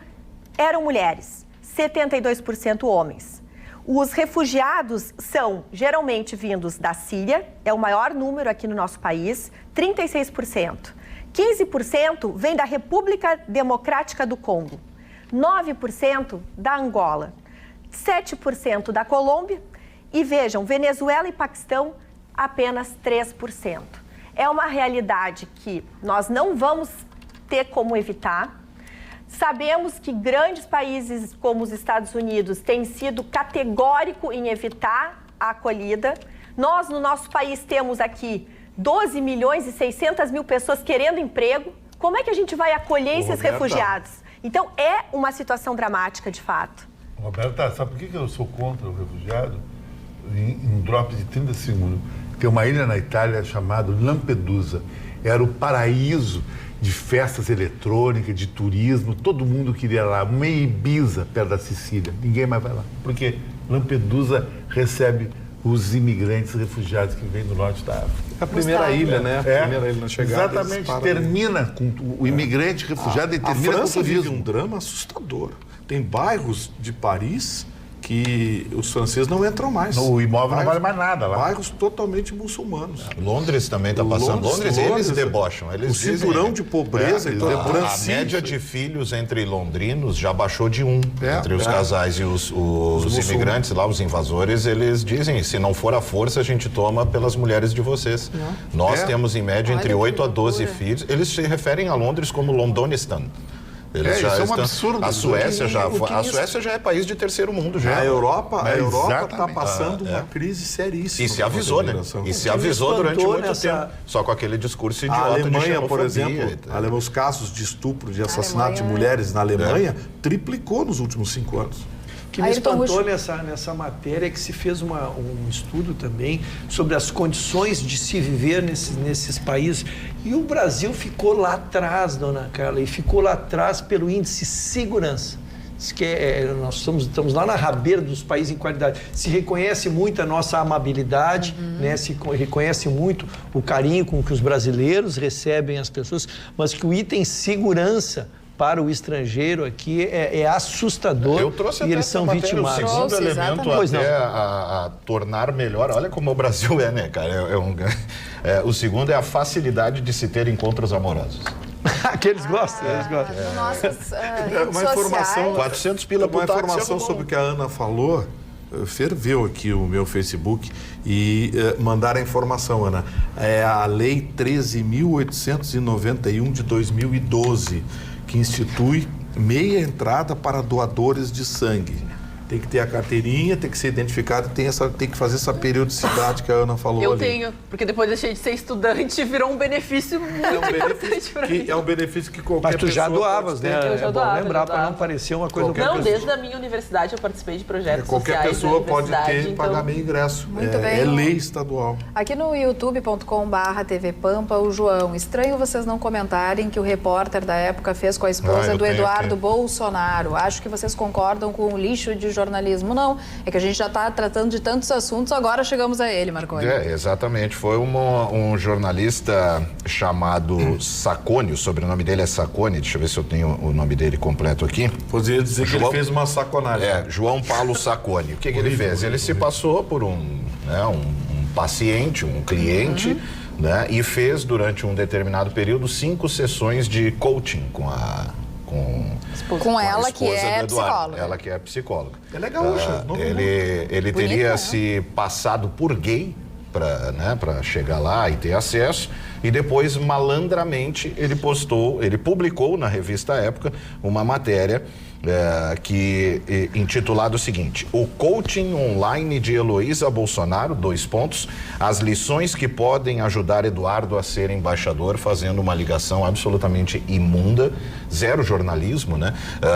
eram mulheres, 72% homens. Os refugiados são geralmente vindos da Síria, é o maior número aqui no nosso país, 36%. 15% vem da República Democrática do Congo, 9% da Angola, 7% da Colômbia e, vejam, Venezuela e Paquistão, apenas 3%. É uma realidade que nós não vamos ter como evitar. Sabemos que grandes países como os Estados Unidos têm sido categórico em evitar a acolhida. Nós, no nosso país, temos aqui 12 milhões e 600 mil pessoas querendo emprego. Como é que a gente vai acolher esses refugiados? Então, é uma situação dramática, de fato. Roberta, sabe por que eu sou contra o refugiado? Em um drop de 30 segundos. Tem uma ilha na Itália chamada Lampedusa. Era o paraíso de festas eletrônicas, de turismo, todo mundo queria ir lá, uma Ibiza perto da Sicília, ninguém mais vai lá, porque Lampedusa recebe os imigrantes refugiados que vêm do norte da África. É a primeira ilha, né? A primeira ilha na chegada. Exatamente, termina com o imigrante refugiado e termina com o França turismo. vive um drama assustador. Tem bairros de Paris que os franceses não entram mais. O imóvel não vale mais nada lá. Bairros totalmente muçulmanos. Londres também está passando. Londres eles debocham. Eles o cinturão de pobreza e a média de filhos entre londrinos já baixou de 1 entre os casais e os imigrantes lá, os invasores, eles dizem, se não for a força, a gente toma pelas mulheres de vocês. Nós temos em média entre 8 a 12 filhos. Eles se referem a Londres como Londonistan. Isso é um absurdo. A Suécia já é país de terceiro mundo. Já. A Europa está passando uma crise seríssima. E se avisou, né? E se avisou durante muito tempo. Só com aquele discurso idiota de xenofobia. A Alemanha, por exemplo, os casos de estupro, de assassinato de mulheres na Alemanha triplicou nos últimos 5 anos. O que me espantou nessa matéria é que se fez um estudo também sobre as condições de se viver nesses países. E o Brasil ficou lá atrás, dona Carla, e ficou lá atrás pelo índice de segurança. Nós estamos lá na rabeira dos países em qualidade. Se reconhece muito a nossa amabilidade, né? Se reconhece muito o carinho com que os brasileiros recebem as pessoas, mas que o item segurança para o estrangeiro aqui é assustador. Eu trouxe e eles são vitimados. O segundo elemento até a tornar melhor, olha como o Brasil é, né, cara? O segundo é a facilidade de se ter encontros amorosos. Que eles gostam, eles gostam. Nossas uma informação, 400 pila por uma informação sobre o que a Ana falou. Ferveu aqui o meu Facebook e mandaram a informação, Ana. É a Lei 13.891 de 2012, que institui meia entrada para doadores de sangue. Tem que ter a carteirinha, tem que ser identificado, tem que fazer essa periodicidade que a Ana falou ali. Eu tenho, porque depois deixei de ser estudante, virou um benefício muito importante para mim. É um benefício que qualquer pessoa... Mas tu já doavas, né? Eu já doava, lembrar para não parecer uma coisa... Não, desde a minha universidade eu participei de projetos qualquer sociais. Qualquer pessoa pode ter e pagar meio ingresso. Muito bem. É lei estadual. Aqui no youtube.com/TV Pampa, o João. Estranho vocês não comentarem que o repórter da época fez com a esposa do Eduardo Bolsonaro. Acho que vocês concordam com o lixo de jornalismo. Não, é que a gente já está tratando de tantos assuntos, agora chegamos a ele, Marconi. Exatamente. Foi um jornalista chamado Sacconi, o sobrenome dele é Sacconi, deixa eu ver se eu tenho o nome dele completo aqui. Podia dizer que ele fez uma saconagem. João Paulo Sacconi. O que ele fez? Ele se passou por um paciente, um cliente, né, e fez durante um determinado período 5 sessões de coaching com ela, que é psicóloga. Ela que é psicóloga. É legal, ele teria se passado por gay para chegar lá e ter acesso, e depois malandramente ele publicou na revista Época uma matéria intitulado o seguinte: o coaching online de Heloísa Bolsonaro, : as lições que podem ajudar Eduardo a ser embaixador, fazendo uma ligação absolutamente imunda, zero jornalismo, né?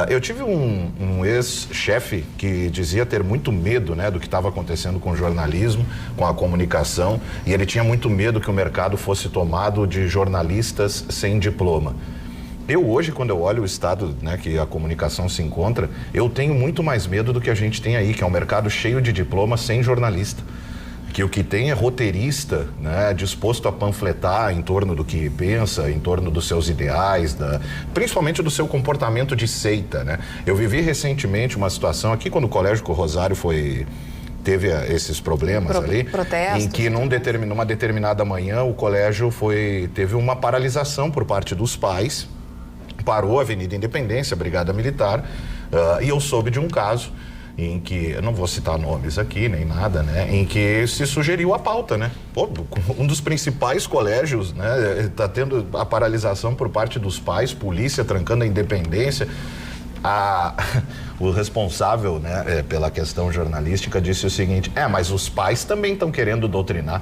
Eu tive um ex-chefe que dizia ter muito medo, né, do que estava acontecendo com o jornalismo, com a comunicação, e ele tinha muito medo que o mercado fosse tomado de jornalistas sem diploma. Eu hoje, quando eu olho o estado, né, que a comunicação se encontra, eu tenho muito mais medo do que a gente tem aí, que é um mercado cheio de diplomas sem jornalista. Que o que tem é roteirista, né, disposto a panfletar em torno do que pensa, em torno dos seus ideais, principalmente do seu comportamento de seita, né? Eu vivi recentemente uma situação aqui, quando o Colégio Rosário teve esses problemas ali, protestos, em que numa determinada manhã o colégio teve uma paralisação por parte dos pais, parou a Avenida Independência, Brigada Militar, e eu soube de um caso em que, eu não vou citar nomes aqui, nem nada, né, em que se sugeriu a pauta, né? Pô, um dos principais colégios, né, tá tendo a paralisação por parte dos pais, polícia trancando a Independência. O responsável, né, pela questão jornalística disse o seguinte: mas os pais também estão querendo doutrinar.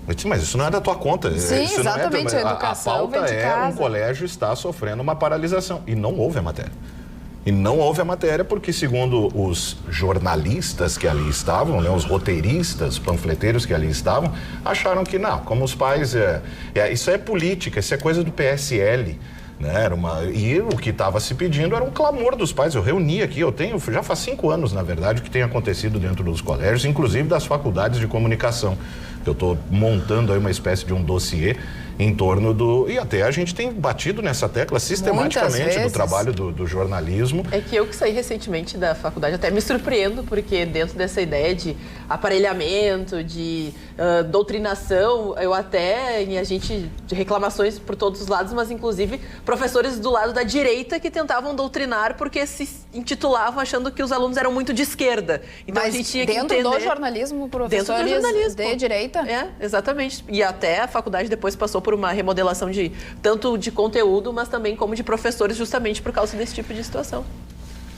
Eu disse, mas isso não é da tua conta. Sim, isso exatamente, não é a educação a pauta vem de casa. Um colégio está sofrendo uma paralisação. E não houve a matéria. E não houve a matéria porque, segundo os jornalistas que ali estavam, né, os roteiristas, panfleteiros que ali estavam, acharam que não, como os pais... isso é política, isso é coisa do PSL. Né? E o que estava se pedindo era um clamor dos pais. Eu reuni aqui, já faz 5 anos, na verdade, que tem acontecido dentro dos colégios, inclusive das faculdades de comunicação. Eu estou montando aí uma espécie de um dossiê em torno e até a gente tem batido nessa tecla sistematicamente do trabalho do jornalismo. É que eu que saí recentemente da faculdade até me surpreendo, porque dentro dessa ideia de aparelhamento, de doutrinação, a gente de reclamações por todos os lados, mas inclusive professores do lado da direita que tentavam doutrinar porque se intitulavam achando que os alunos eram muito de esquerda. Então mas a gente tinha que entender... dentro do jornalismo, professores de direita? Exatamente. E até a faculdade depois passou por uma remodelação tanto de conteúdo, mas também como de professores, justamente por causa desse tipo de situação.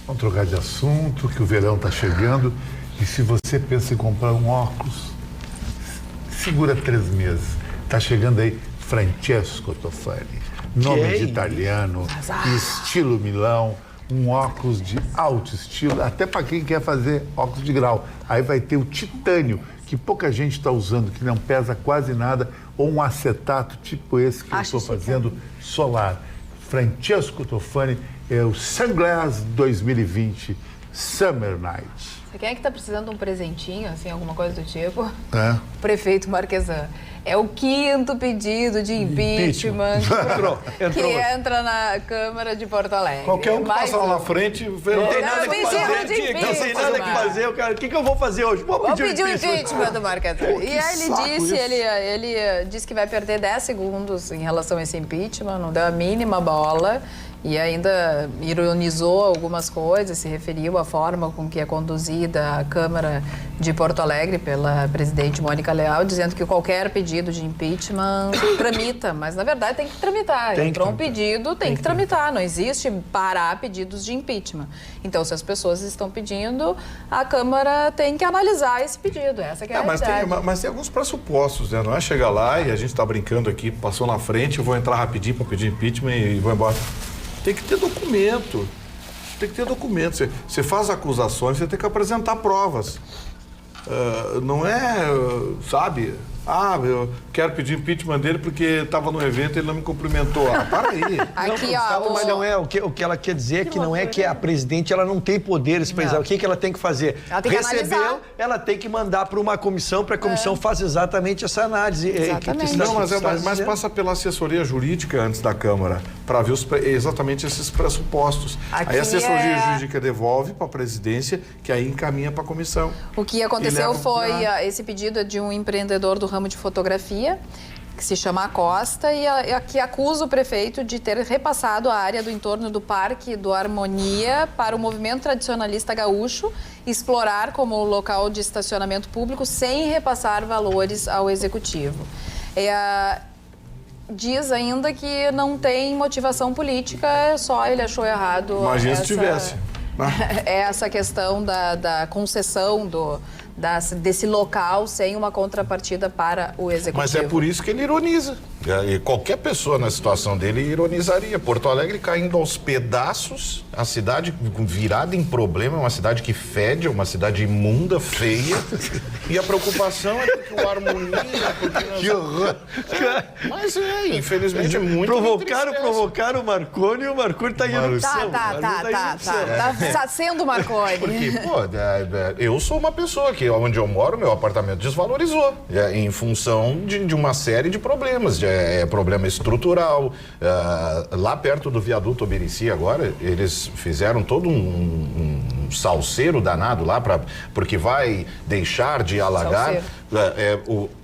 Vamos trocar de assunto, que o verão está chegando. E se você pensa em comprar um óculos, segura 3 meses. Está chegando aí Francesco Tofani, nome de italiano, estilo Milão, um óculos de alto estilo, até para quem quer fazer óculos de grau. Aí vai ter o titânio, que pouca gente está usando, que não pesa quase nada, ou um acetato tipo esse que eu estou fazendo, solar. Francesco Tofani é o Sunglass 2020 Summer Night. Você quem é que está precisando de um presentinho, assim, alguma coisa do tipo? O prefeito Marquesan. É o 5º pedido de impeachment que entra na Câmara de Porto Alegre. Qualquer um que passa lá na frente... Não tem nada que fazer. Não tem nada que fazer, cara. O que eu vou fazer hoje? Vou pedir o impeachment do Marquesan. E aí ele disse que vai perder 10 segundos em relação a esse impeachment, não deu a mínima bola. E ainda ironizou algumas coisas, se referiu à forma com que é conduzida a Câmara de Porto Alegre pela presidente Mônica Leal, dizendo que qualquer pedido de impeachment tramita, mas na verdade tem que tramitar. Entrou um pedido, tem que tramitar, não existe parar pedidos de impeachment. Então, se as pessoas estão pedindo, a Câmara tem que analisar esse pedido, essa que é a realidade. Mas tem alguns pressupostos, né? Não é chegar lá e a gente está brincando aqui, passou na frente, eu vou entrar rapidinho para pedir impeachment e vou embora. Tem que ter documento. Você faz acusações, você tem que apresentar provas. Não é, sabe? Eu quero pedir impeachment dele porque estava no evento e ele não me cumprimentou. Para aí. Aqui, mas não é, o que ela quer dizer é que não é que a presidente ela não tem poderes para examinar. O que ela tem que fazer? Ela tem que analisar. Ela tem que mandar para uma comissão, para a comissão faça exatamente essa análise. Exatamente. Mas passa pela assessoria jurídica antes da Câmara, para ver exatamente esses pressupostos. Aí a assessoria jurídica devolve para a presidência, que aí encaminha para a comissão. O que aconteceu foi esse pedido de um empreendedor do ramo de fotografia, que se chama Acosta, e que acusa o prefeito de ter repassado a área do entorno do Parque do Harmonia para o movimento tradicionalista gaúcho explorar como local de estacionamento público sem repassar valores ao executivo. Diz ainda que não tem motivação política, só ele achou errado. Imagina se tivesse. Essa questão da concessão desse local sem uma contrapartida para o executivo. Mas é por isso que ele ironiza. E qualquer pessoa na situação dele ironizaria. Porto Alegre caindo aos pedaços, a cidade virada em problema, uma cidade que fede, uma cidade imunda, feia. E a preocupação é porque o harmonia... Porque Que horror! Mas infelizmente é muito... Provocaram o Marconi e o Marconi tá em erupção. Tá sendo Marconi. Porque, eu sou uma pessoa que, onde eu moro, meu apartamento desvalorizou. Em função de uma série de problemas. Problema estrutural. Lá perto do viaduto Obirici agora, eles fizeram todo um salseiro danado lá, porque vai deixar de alagar.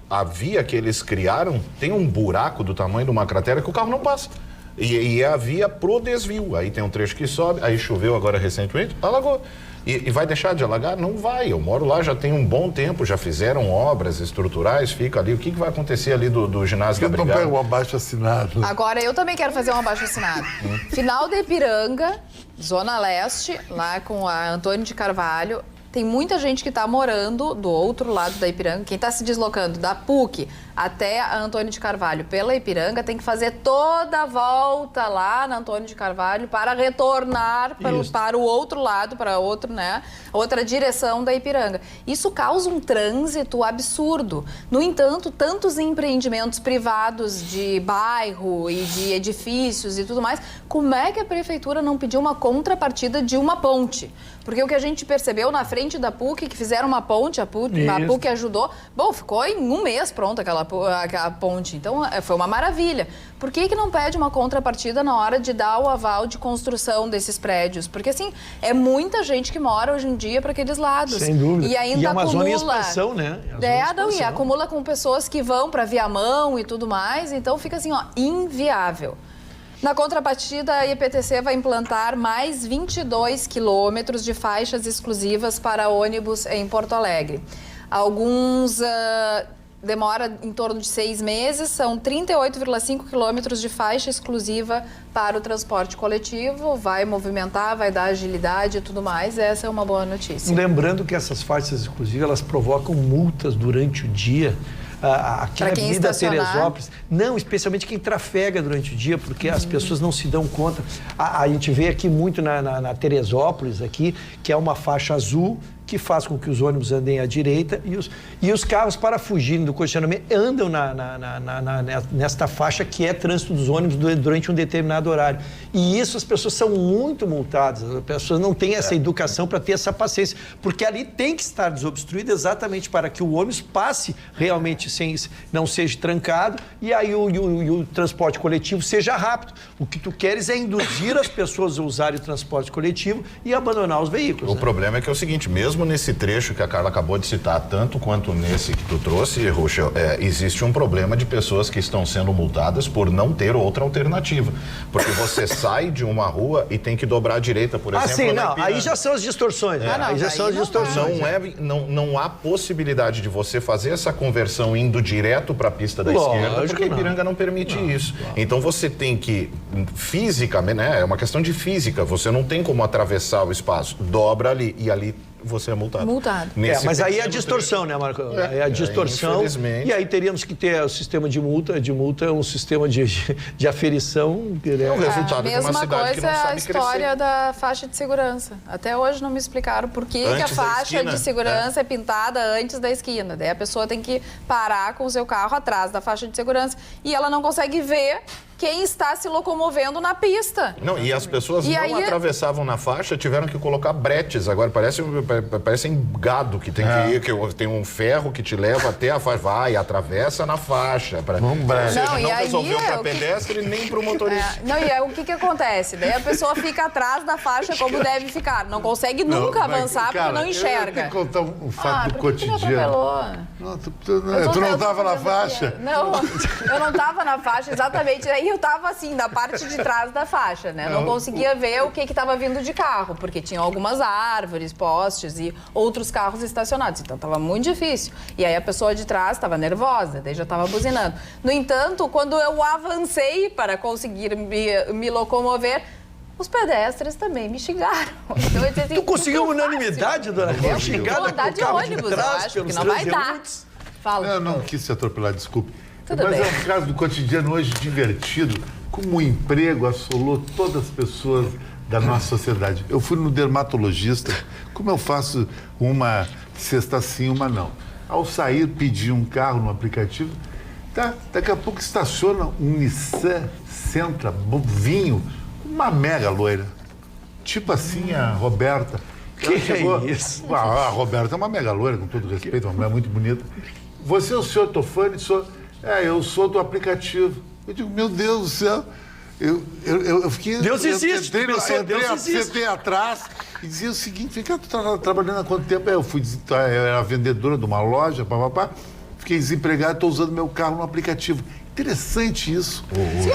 A via que eles criaram tem um buraco do tamanho de uma cratera que o carro não passa. E é a via pro desvio. Aí tem um trecho que sobe, aí choveu agora recentemente, alagou. E vai deixar de alagar? Não vai. Eu moro lá já tem um bom tempo, já fizeram obras estruturais, fica ali. O que vai acontecer ali do ginásio da Brigada? Eu não pego um abaixo-assinado. Agora eu também quero fazer um abaixo-assinado. Final da Ipiranga, Zona Leste, lá com a Antônio de Carvalho. Tem muita gente que está morando do outro lado da Ipiranga. Quem está se deslocando da PUC até a Antônio de Carvalho pela Ipiranga tem que fazer toda a volta lá na Antônio de Carvalho para retornar para o outro lado, para outra direção da Ipiranga. Isso causa um trânsito absurdo. No entanto, tantos empreendimentos privados de bairro e de edifícios e tudo mais, como é que a prefeitura não pediu uma contrapartida de uma ponte? Porque o que a gente percebeu na frente da PUC, que fizeram uma ponte, a PUC ajudou. Bom, ficou em um mês pronta aquela ponte. Então, foi uma maravilha. Por que não pede uma contrapartida na hora de dar o aval de construção desses prédios? Porque, assim, é muita gente que mora hoje em dia para aqueles lados. Sem dúvida. E ainda é uma acumula... zona em expansão, né? E acumula com pessoas que vão para Viamão e tudo mais. Então, fica assim, inviável. Na contrapartida, a IPTC vai implantar mais 22 quilômetros de faixas exclusivas para ônibus em Porto Alegre. Alguns demora em torno de 6 meses, são 38,5 quilômetros de faixa exclusiva para o transporte coletivo, vai movimentar, vai dar agilidade e tudo mais, essa é uma boa notícia. Lembrando que essas faixas exclusivas, elas provocam multas durante o dia. Aqui na Avenida Teresópolis, não, especialmente quem trafega durante o dia, porque as pessoas não se dão conta. A gente vê aqui muito na Teresópolis, aqui, que é uma faixa azul, que faz com que os ônibus andem à direita e os carros, para fugirem do congestionamento, andam nesta faixa que é trânsito dos ônibus durante um determinado horário. E isso as pessoas são muito multadas, as pessoas não têm essa educação para ter essa paciência, porque ali tem que estar desobstruído exatamente para que o ônibus passe realmente não seja trancado e aí o transporte coletivo seja rápido. O que tu queres é induzir as pessoas a usarem o transporte coletivo e abandonar os veículos. O problema é que é o seguinte, mesmo nesse trecho que a Carla acabou de citar, tanto quanto nesse que tu trouxe, Ruschel, existe um problema de pessoas que estão sendo multadas por não ter outra alternativa. Porque você sai de uma rua e tem que dobrar à direita, por exemplo. Sim, não, aí já são as distorções. Aí já são as distorções. Não há possibilidade de você fazer essa conversão indo direto para a pista da esquerda, porque a Ipiranga não permite isso. Então você tem que, fisicamente, é uma questão de física, você não tem como atravessar o espaço, dobra ali e ali você é multado. Mas aí é a distorção, né, Marco? É a distorção. E aí teríamos que ter o sistema de multa, um sistema de aferição. É o resultado de uma cidade que não sabe crescer. A mesma coisa é a história da faixa de segurança. Até hoje não me explicaram por que a faixa de segurança é pintada antes da esquina. Daí a pessoa tem que parar com o seu carro atrás da faixa de segurança e ela não consegue ver quem está se locomovendo na pista. Não, e as pessoas atravessavam na faixa, tiveram que colocar bretes. Agora parecem gado que tem que ir, que tem um ferro que te leva até a faixa, vai, atravessa na faixa. Ou seja, não resolveu para pedestre nem para o motorista. E aí o que acontece? Daí a pessoa fica atrás da faixa como deve ficar. Não consegue nunca avançar porque não enxerga. Eu tenho que contar um fato do cotidiano. Tu não estava na faixa? Não, eu não estava na faixa, exatamente. Aí eu estava assim, na parte de trás da faixa, né? Não conseguia ver o que estava vindo de carro, porque tinha algumas árvores, postes e outros carros estacionados. Então estava muito difícil. E aí a pessoa de trás estava nervosa, daí já estava buzinando. No entanto, quando eu avancei para conseguir me locomover, os pedestres também me xingaram. Então, eu disse assim, tu conseguiu unanimidade, dona Cláudia? Eu vou andar de ônibus, eu acho, porque não vai dar. Eu não quis se atropelar, desculpe. Tudo Mas bem. é um caso do cotidiano hoje divertido, como o emprego assolou todas as pessoas da nossa sociedade. Eu fui no dermatologista, como eu faço uma cesta sim, uma não. Ao sair, pedi um carro no aplicativo, daqui a pouco estaciona um Nissan Sentra, vinho, uma mega loira. Tipo assim, a Roberta. Que é isso? A Roberta é uma mega loira, com todo respeito, uma mulher muito bonita. Você é o senhor Tofani? Eu sou do aplicativo. Eu digo, meu Deus do céu. Eu fiquei... Deus existe, Sentei atrás e dizia o seguinte, fica trabalhando há quanto tempo? Eu era vendedora de uma loja, papapá. Fiquei desempregado, estou usando meu carro no aplicativo. Interessante isso.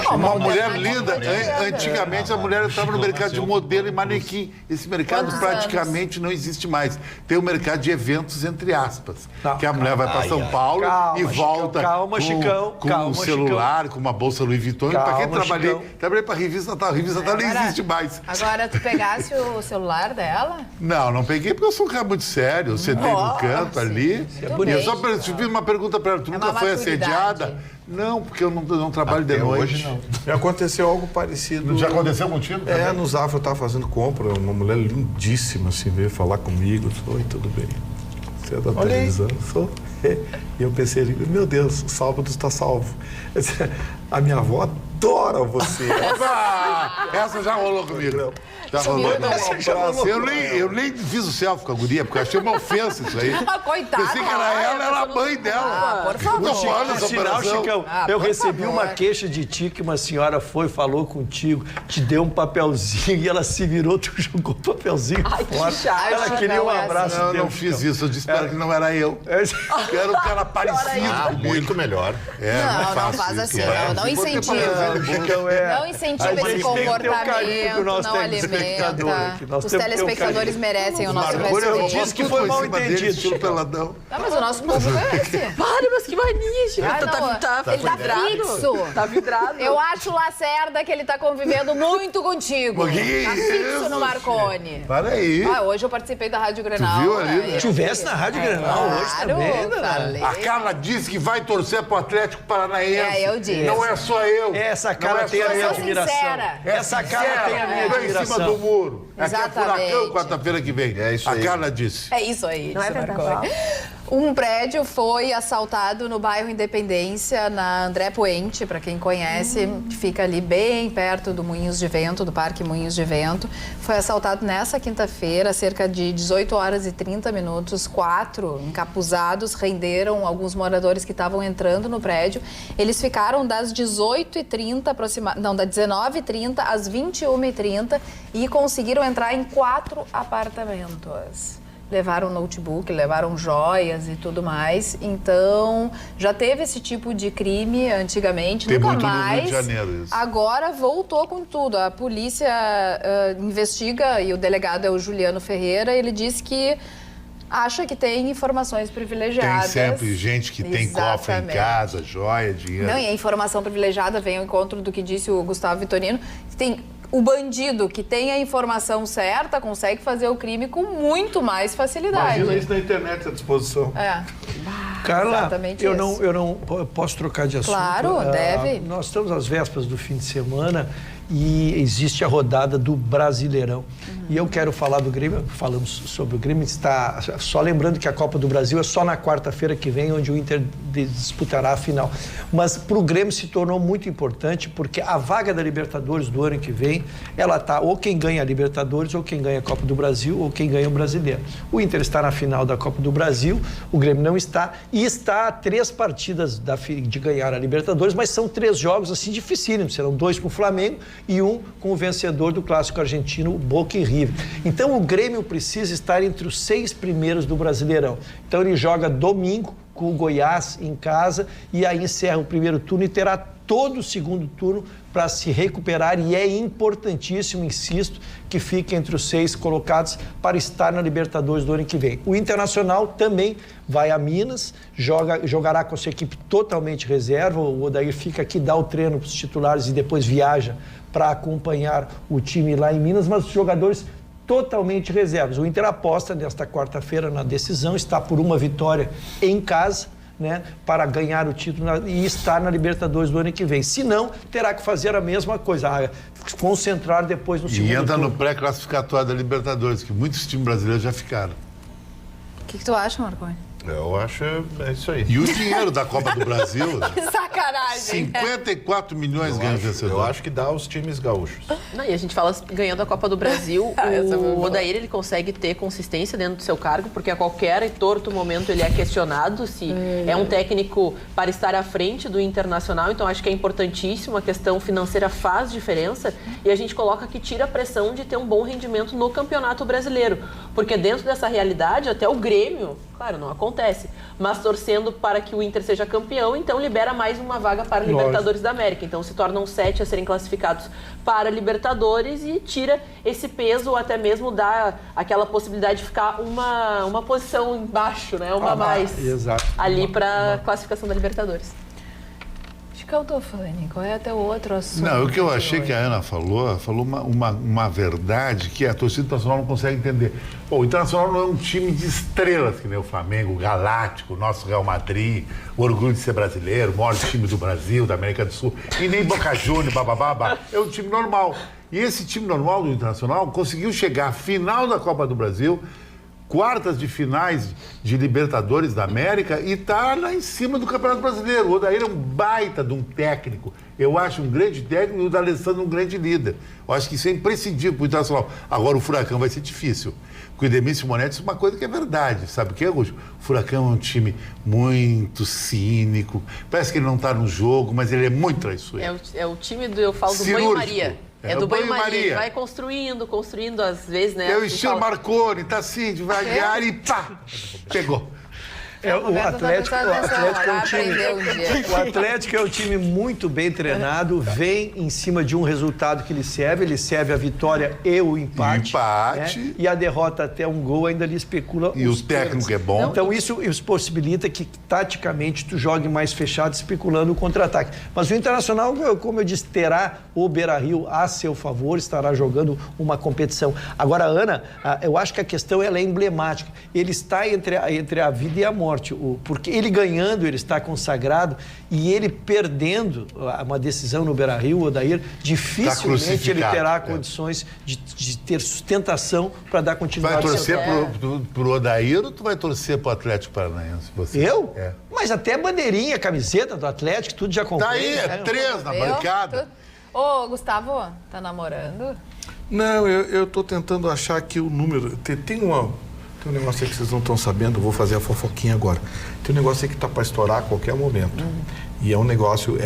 Uma mulher linda. Antigamente a mulher estava no mercado de modelo e manequim. Esse mercado praticamente não existe mais. Tem o mercado de eventos, entre aspas. Que a mulher vai para São Paulo e volta com um celular, com uma bolsa Louis Vuitton. Para quem trabalhei para a revista Tal. A revista Tal nem existe mais. Agora, tu pegasse o celular dela? Não peguei porque eu sou um cara muito sério. Eu sentei no canto ali. Eu só fiz uma pergunta para ela. Tu nunca foi assediada? Não, porque eu não trabalho de noite. Hoje não. Já aconteceu algo parecido. Já aconteceu contigo? No Zafra eu estava fazendo compra, uma mulher lindíssima assim veio falar comigo. Oi, tudo bem? Você é da televisão? Sou. E eu pensei, meu Deus, o sábado está salvo. A minha avó adora você. Essa já rolou comigo. Já rolou. Eu nem fiz o selfie com a guria, porque eu achei uma ofensa isso aí. Coitada. Pensei que era ela, era a mãe dela. Por favor. Chicão, eu recebi uma queixa de ti que uma senhora falou contigo, te deu um papelzinho e ela se virou, tu jogou o papelzinho fora. Ela queria um abraço. Não, eu não fiz isso. Eu disse para ela que não era eu. Que era um cara parecido. Muito melhor. Não faz assim, não incentiva. Não incentiva esse comportamento, não alimenta. Os telespectadores merecem o nosso respeito. Eu disse que foi mal entendido. Mas o nosso público é esse. Para, mas que mania, Chico. Ele tá fixo. Tá vidrado. Eu acho, Lacerda, que ele tá convivendo muito contigo. Tá fixo no Marconi. Para aí. Hoje eu participei da Rádio Grenal. Tu viu ali, né? Tivesse na Rádio Grenal hoje também, falei. A Carla disse que vai torcer pro Atlético Paranaense. Eu disse. Não é só eu. Essa cara tem a minha admiração. Essa cara tem a minha admiração. Em cima do muro. Exatamente. Aqui é Furacão, quarta-feira que vem. É isso aí. A Carla disse. É isso aí. Não é verdade. Um prédio foi assaltado no bairro Independência, na André Poente, para quem conhece, que fica ali bem perto do Moinhos de Vento, do Parque Moinhos de Vento. Foi assaltado nessa quinta-feira, cerca de 18 horas e 30 minutos. 4 encapuzados renderam alguns moradores que estavam entrando no prédio. Eles ficaram das 18h30 das 19h30 às 21h30 e conseguiram entrar em 4 apartamentos. Levaram notebook, levaram joias e tudo mais. Então, já teve esse tipo de crime antigamente, Tem nunca muito mais. no Rio de Janeiro isso. Agora voltou com tudo. A polícia investiga e o delegado é o Juliano Ferreira. Ele disse que acha que tem informações privilegiadas. Tem sempre gente que tem cofre em casa, joia, dinheiro. Não, e a informação privilegiada vem ao encontro do que disse o Gustavo Vitorino. Tem o bandido que tem a informação certa consegue fazer o crime com muito mais facilidade. Imagina isso na internet à disposição. Carla, exatamente eu não posso trocar de assunto. Claro, deve. Nós estamos às vésperas do fim de semana e existe a rodada do Brasileirão. E eu quero falar do Grêmio, falamos sobre o Grêmio, está só lembrando que a Copa do Brasil é só na quarta-feira que vem, onde o Inter disputará a final. Mas para o Grêmio se tornou muito importante, porque a vaga da Libertadores do ano que vem, ela está ou quem ganha a Libertadores, ou quem ganha a Copa do Brasil, ou quem ganha o Brasileiro. O Inter está na final da Copa do Brasil, o Grêmio não está, e está a 3 partidas de ganhar a Libertadores, mas são 3 jogos assim dificílimos, serão 2 com o Flamengo e 1 com o vencedor do clássico argentino, Boca e River. Então o Grêmio precisa estar entre os 6 primeiros do Brasileirão. Então ele joga domingo com o Goiás em casa e aí encerra o primeiro turno e terá todo o segundo turno para se recuperar e é importantíssimo, insisto, que fique entre os 6 colocados para estar na Libertadores do ano que vem. O Internacional também vai a Minas, jogará com a sua equipe totalmente reserva, o Odair fica aqui, dá o treino para os titulares e depois viaja para acompanhar o time lá em Minas, mas os jogadores totalmente reservas. O Inter aposta nesta quarta-feira na decisão, está por uma vitória em casa, né, para ganhar o título e estar na Libertadores do ano que vem. Se não, terá que fazer a mesma coisa, concentrar depois no segundo turno. E entra no pré-classificatório da Libertadores, que muitos times brasileiros já ficaram. O que tu acha, Marconi? Eu acho é isso aí. E o dinheiro da Copa do Brasil, Que sacanagem. 54 milhões ganha o vencedor. Eu acho que dá aos times gaúchos. Não, e a gente fala ganhando a Copa do Brasil, o Odair ele consegue ter consistência dentro do seu cargo, porque a qualquer torto momento ele é questionado se é um técnico para estar à frente do Internacional, então acho que é importantíssimo, a questão financeira faz diferença e a gente coloca que tira a pressão de ter um bom rendimento no Campeonato Brasileiro, porque dentro dessa realidade até o Grêmio, claro, não acontece, mas torcendo para que o Inter seja campeão, então libera mais uma vaga para a Libertadores da América. Então se tornam 7 a serem classificados para a Libertadores e tira esse peso ou até mesmo dá aquela possibilidade de ficar uma posição embaixo, né? Uma a mais ali para a classificação da Libertadores. Que eu tô falando, qual é até o outro assunto? Não, o que eu achei que a Ana falou uma verdade que a torcida internacional não consegue entender. Pô, o Internacional não é um time de estrelas, que nem o Flamengo, o Galáctico, o nosso Real Madrid, o orgulho de ser brasileiro, o maior time do Brasil, da América do Sul, e nem Boca Juniors, bababá. É um time normal. E esse time normal do Internacional conseguiu chegar à final da Copa do Brasil, quartas de finais de Libertadores da América e tá lá em cima do Campeonato Brasileiro. O Odair é um baita de um técnico. Eu acho um grande técnico e o D'Alessandro um grande líder. Eu acho que isso é imprescindível para o Internacional. Agora, o Furacão vai ser difícil. Com o Edemir Simonetti, isso é uma coisa que é verdade. Sabe o que é, Russo? O Furacão é um time muito cínico. Parece que ele não está no jogo, mas ele é muito traiçoeiro. É o time eu falo do banho-maria. É do banho-maria. Vai construindo às vezes, né? É o estilo Marconi, tá assim, devagar e pá! Pegou. O Atlético é um time muito bem treinado, vem em cima de um resultado que lhe serve a vitória e o empate. Né? E a derrota até um gol ainda lhe especula. E o técnico é bom. Então isso possibilita que taticamente tu jogue mais fechado, especulando o contra-ataque. Mas o Internacional, como eu disse, terá o Beira-Rio a seu favor, estará jogando uma competição. Agora, Ana, eu acho que a questão ela é emblemática. Ele está entre a vida e a morte. Porque ele ganhando, ele está consagrado, e ele perdendo uma decisão no Beira-Rio, o Odair, dificilmente ele terá condições de ter sustentação para dar continuidade. Vai torcer pro Odair ou tu vai torcer pro Atlético Paranaense? Você? Eu? É. Mas até bandeirinha, camiseta do Atlético, tudo já comprei. Tá aí, 3 na bancada. Ô, Gustavo, tá namorando? Não, eu tô tentando achar aqui o número. Tem um negócio aí que vocês não estão sabendo, eu vou fazer a fofoquinha agora. Tem um negócio aí que está para estourar a qualquer momento. E é um negócio,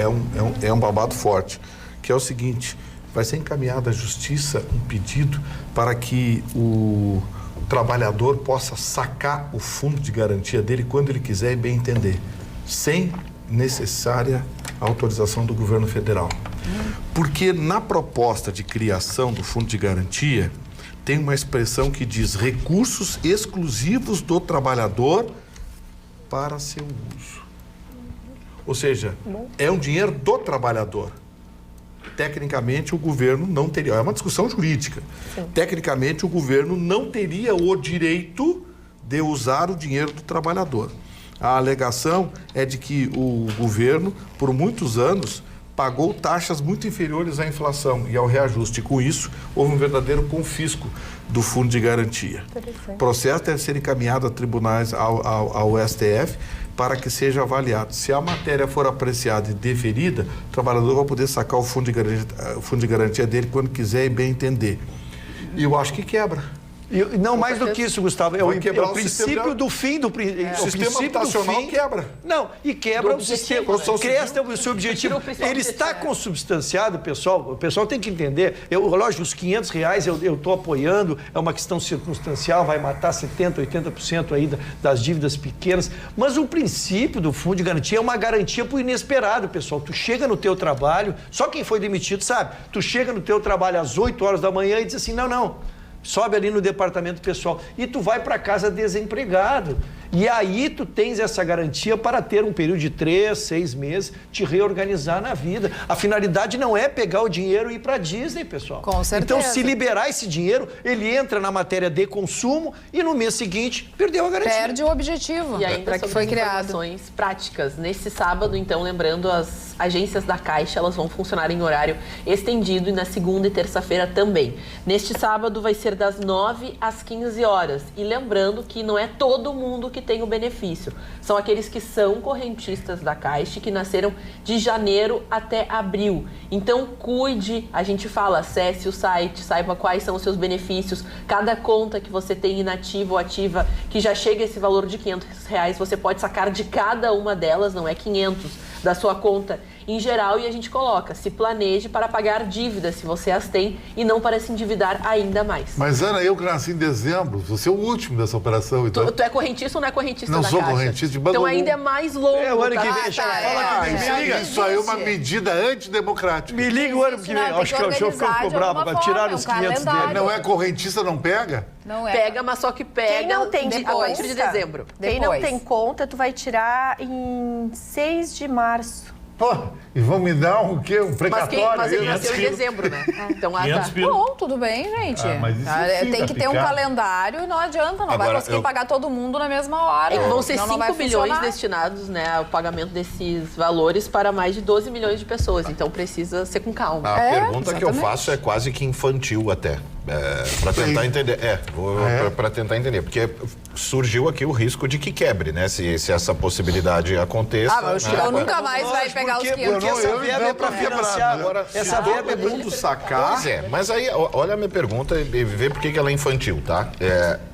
é um babado forte, que é o seguinte: vai ser encaminhado à justiça um pedido para que o trabalhador possa sacar o fundo de garantia dele quando ele quiser e bem entender, sem necessária autorização do governo federal. Porque na proposta de criação do fundo de garantia, tem uma expressão que diz recursos exclusivos do trabalhador para seu uso. Ou seja, é um dinheiro do trabalhador. Tecnicamente, o governo não teria... É uma discussão jurídica. Sim. Tecnicamente, o governo não teria o direito de usar o dinheiro do trabalhador. A alegação é de que o governo, por muitos anos, pagou taxas muito inferiores à inflação e ao reajuste. E, com isso, houve um verdadeiro confisco do fundo de garantia. O processo deve ser encaminhado a tribunais, ao STF, para que seja avaliado. Se a matéria for apreciada e deferida, o trabalhador vai poder sacar o fundo de garantia dele quando quiser e bem entender. E eu acho que quebra. Não, mais do que isso, Gustavo, é o princípio do fim do o sistema habitacional quebra. Não, e quebra o sistema. Cresce o seu objetivo. Ele está consubstanciado, pessoal. O pessoal tem que entender. Lógico, os R$500 eu estou apoiando, é uma questão circunstancial, vai matar 70%, 80% aí das dívidas pequenas. Mas o princípio do fundo de garantia é uma garantia para o inesperado, pessoal. Tu chega no teu trabalho, só quem foi demitido sabe, tu chega no teu trabalho às 8 horas da manhã e diz assim, não. Sobe ali no departamento pessoal e tu vai para casa desempregado. E aí tu tens essa garantia para ter um período de 3, 6 meses, te reorganizar na vida. A finalidade não é pegar o dinheiro e ir para Disney, pessoal. Com certeza. Então, se liberar esse dinheiro, ele entra na matéria de consumo e no mês seguinte perdeu a garantia. Perde o objetivo E ainda para que sobre foi as criado. informações práticas. Nesse sábado, então, lembrando, as agências da Caixa, elas vão funcionar em horário estendido e na segunda e terça-feira também. Neste sábado vai ser das 9 às 15 horas. E lembrando que não é todo mundo que tem o benefício. São aqueles que são correntistas da Caixa e que nasceram de janeiro até abril. Então, cuide, a gente fala, acesse o site, saiba quais são os seus benefícios. Cada conta que você tem inativa ou ativa, que já chega a esse valor de R$500, você pode sacar de cada uma delas, não é 500, da sua conta em geral, e a gente coloca, se planeje para pagar dívidas, se você as tem, e não para se endividar ainda mais. Mas, Ana, eu que nasci em dezembro, você é o último dessa operação, então... Tu é correntista ou não é correntista Não da sou Caixa? correntista de Então ainda é mais longo. É, o ano que tá? vem, já fala que me liga, isso aí é uma medida antidemocrática. Me liga o ano que vem. Não, tem Acho que que o show ficou organizar de bravo alguma para tirar forma, os um 500 dele. calendário. Não é correntista, não pega? Não é. Pega, mas só que pega Quem não tem a partir de conta, dezembro. Quem não Depois. tem conta, tu vai tirar em 6 de março. Pô, e vão me dar um quê? Um Mas, precatório? mas ele aí? nasceu em dezembro, né? Então, Bom, tudo bem, gente. Ah, mas isso sim Tem dá que ter um picada. calendário e não adianta, não vai Agora, conseguir pagar todo mundo na mesma hora. É que vão ser Senão não 5 vai bilhões funcionar. destinados, né, ao pagamento desses valores para mais de 12 milhões de pessoas. Então precisa ser com calma. A pergunta que eu exatamente. faço é quase que infantil até. Para tentar entender. Para tentar entender. Porque surgiu aqui o risco de que quebre, né? Se essa possibilidade aconteça. Ah, mas o Chicão né? nunca mais vai pegar os Porque 500. essa verba é para financiar. Agora, Essa verba é Todo mundo sacar. Pois é, mas aí, olha a minha pergunta e vê por que ela é infantil, tá?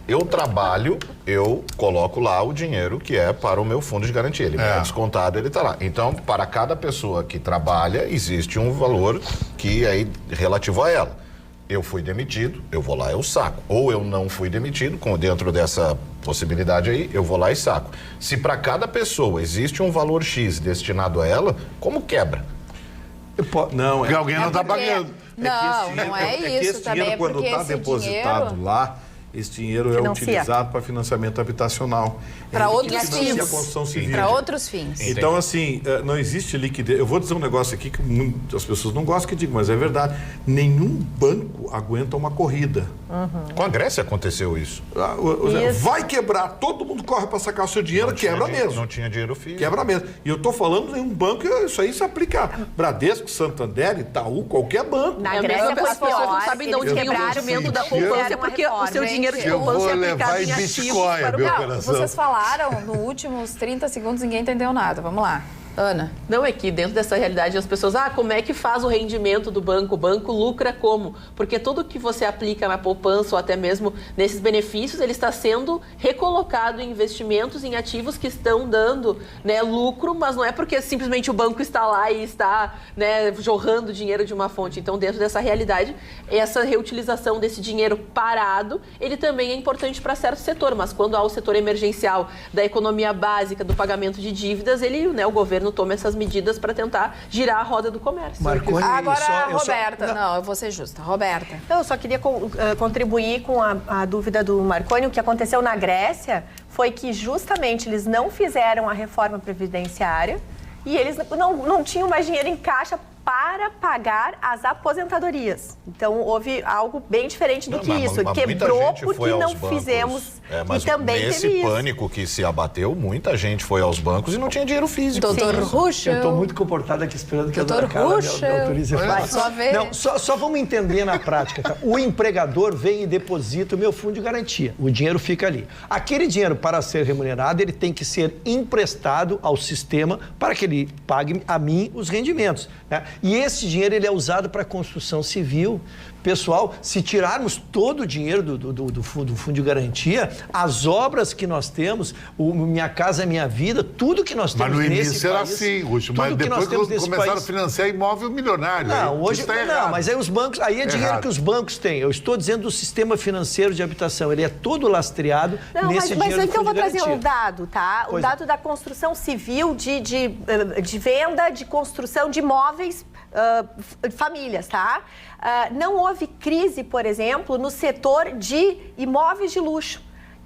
Eu trabalho, eu coloco lá o dinheiro que é para o meu fundo de garantia. Ele é descontado, ele tá lá. Então, para cada pessoa que trabalha, existe um valor que é relativo a ela. Eu fui demitido, eu vou lá, eu saco. Ou eu não fui demitido, dentro dessa possibilidade aí, eu vou lá e saco. Se para cada pessoa existe um valor X destinado a ela, como quebra? Não, Porque alguém não está porque- pagando. Não, não é que isso esse também. dinheiro, É quando porque está esse depositado dinheiro lá, esse dinheiro é Financia. utilizado para financiamento habitacional. para Ele outros financia fins. a construção civil. Para outros fins. Então, assim, não existe liquidez. Eu vou dizer um negócio aqui que as pessoas não gostam que eu diga, mas é verdade. Nenhum banco aguenta uma corrida. Com a Grécia aconteceu isso. Vai quebrar, todo mundo corre para sacar o seu dinheiro, quebra mesmo. Não tinha dinheiro físico. Quebra mesmo. E eu estou falando em um banco, isso aí se aplica a Bradesco, Santander, Itaú, qualquer banco. Na É a Grécia mesma- foi as pessoas não pior, sabem de onde eles vem o quebraram rendimento da e poupança, fizeram uma porque o seu reforma, dinheiro de gente. Eu poupança vou é levar aplicado em em ativos Bitcoin para a o minha real. operação. Vocês falaram, nos últimos 30 segundos, ninguém entendeu nada. Vamos lá. Ana. Não, é que dentro dessa realidade as pessoas, como é que faz o rendimento do banco? O banco lucra como? Porque tudo que você aplica na poupança ou até mesmo nesses benefícios, ele está sendo recolocado em investimentos, em ativos que estão dando, né, lucro, mas não é porque simplesmente o banco está lá e está, né, jorrando dinheiro de uma fonte. Então, dentro dessa realidade, essa reutilização desse dinheiro parado, ele também é importante para certo setor, mas quando há o setor emergencial da economia básica, do pagamento de dívidas, ele, né, o governo toma essas medidas para tentar girar a roda do comércio. Marconi, Agora, eu só- Roberta. Não, eu vou ser justa. Roberta. Eu só queria contribuir com a dúvida do Marconi. O que aconteceu na Grécia foi que justamente eles não fizeram a reforma previdenciária e eles não tinham mais dinheiro em caixa para pagar as aposentadorias. Então, houve algo bem diferente do que isso. Mas Quebrou muita gente porque foi aos não bancos. fizemos. Mas e também nesse teve isso. pânico que se abateu, muita gente foi aos bancos e não tinha dinheiro físico. Doutor Sim. Ruschel. Eu estou muito comportado aqui esperando que a Doutor dona Carla Ruschel. me autorize a falar. Só ver. Não, só vamos entender na prática. Tá? O empregador vem e deposita o meu fundo de garantia. O dinheiro fica ali. Aquele dinheiro, para ser remunerado, ele tem que ser emprestado ao sistema para que ele pague a mim os rendimentos. Né? E esse dinheiro ele é usado para construção civil. Pessoal, se tirarmos todo o dinheiro do fundo de garantia, as obras que nós temos, o Minha Casa Minha Vida, tudo que nós Mas temos no nesse início era país, assim, Ruxo, tudo mas que nós depois temos nesse começaram país- a financiar imóvel milionário. Não, aí. hoje Isso tá não, errado. mas aí os bancos, aí é dinheiro Errado. que os bancos têm. Eu estou dizendo do sistema financeiro de habitação, ele é todo lastreado Não, nesse mas dinheiro do então eu fundo vou de trazer garantia. um dado, tá? O Pois dado da construção civil de venda, de construção de imóveis, famílias, tá? Não houve crise, por exemplo, no setor de imóveis de luxo,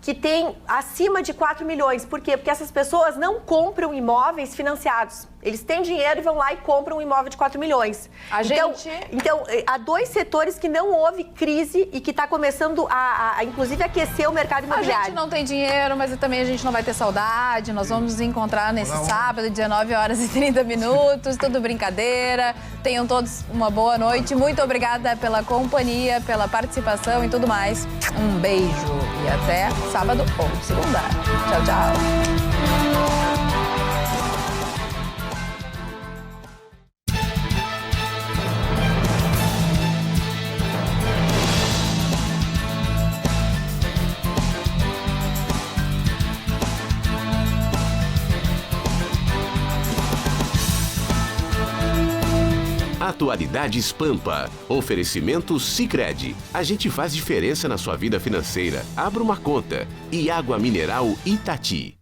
que tem acima de 4 milhões. Por quê? Porque essas pessoas não compram imóveis financiados. Eles têm dinheiro e vão lá e compram um imóvel de 4 milhões. Então, há 2 setores que não houve crise e que está começando inclusive, aquecer o mercado imobiliário. A gente não tem dinheiro, mas também a gente não vai ter saudade. Nós vamos nos encontrar nesse sábado, 19h30. Tudo brincadeira. Tenham todos uma boa noite. Muito obrigada pela companhia, pela participação e tudo mais. Um beijo e até sábado ou segunda. Tchau, tchau. Atualidades Pampa. Oferecimento Sicredi. A gente faz diferença na sua vida financeira. Abra uma conta. E água mineral Itati.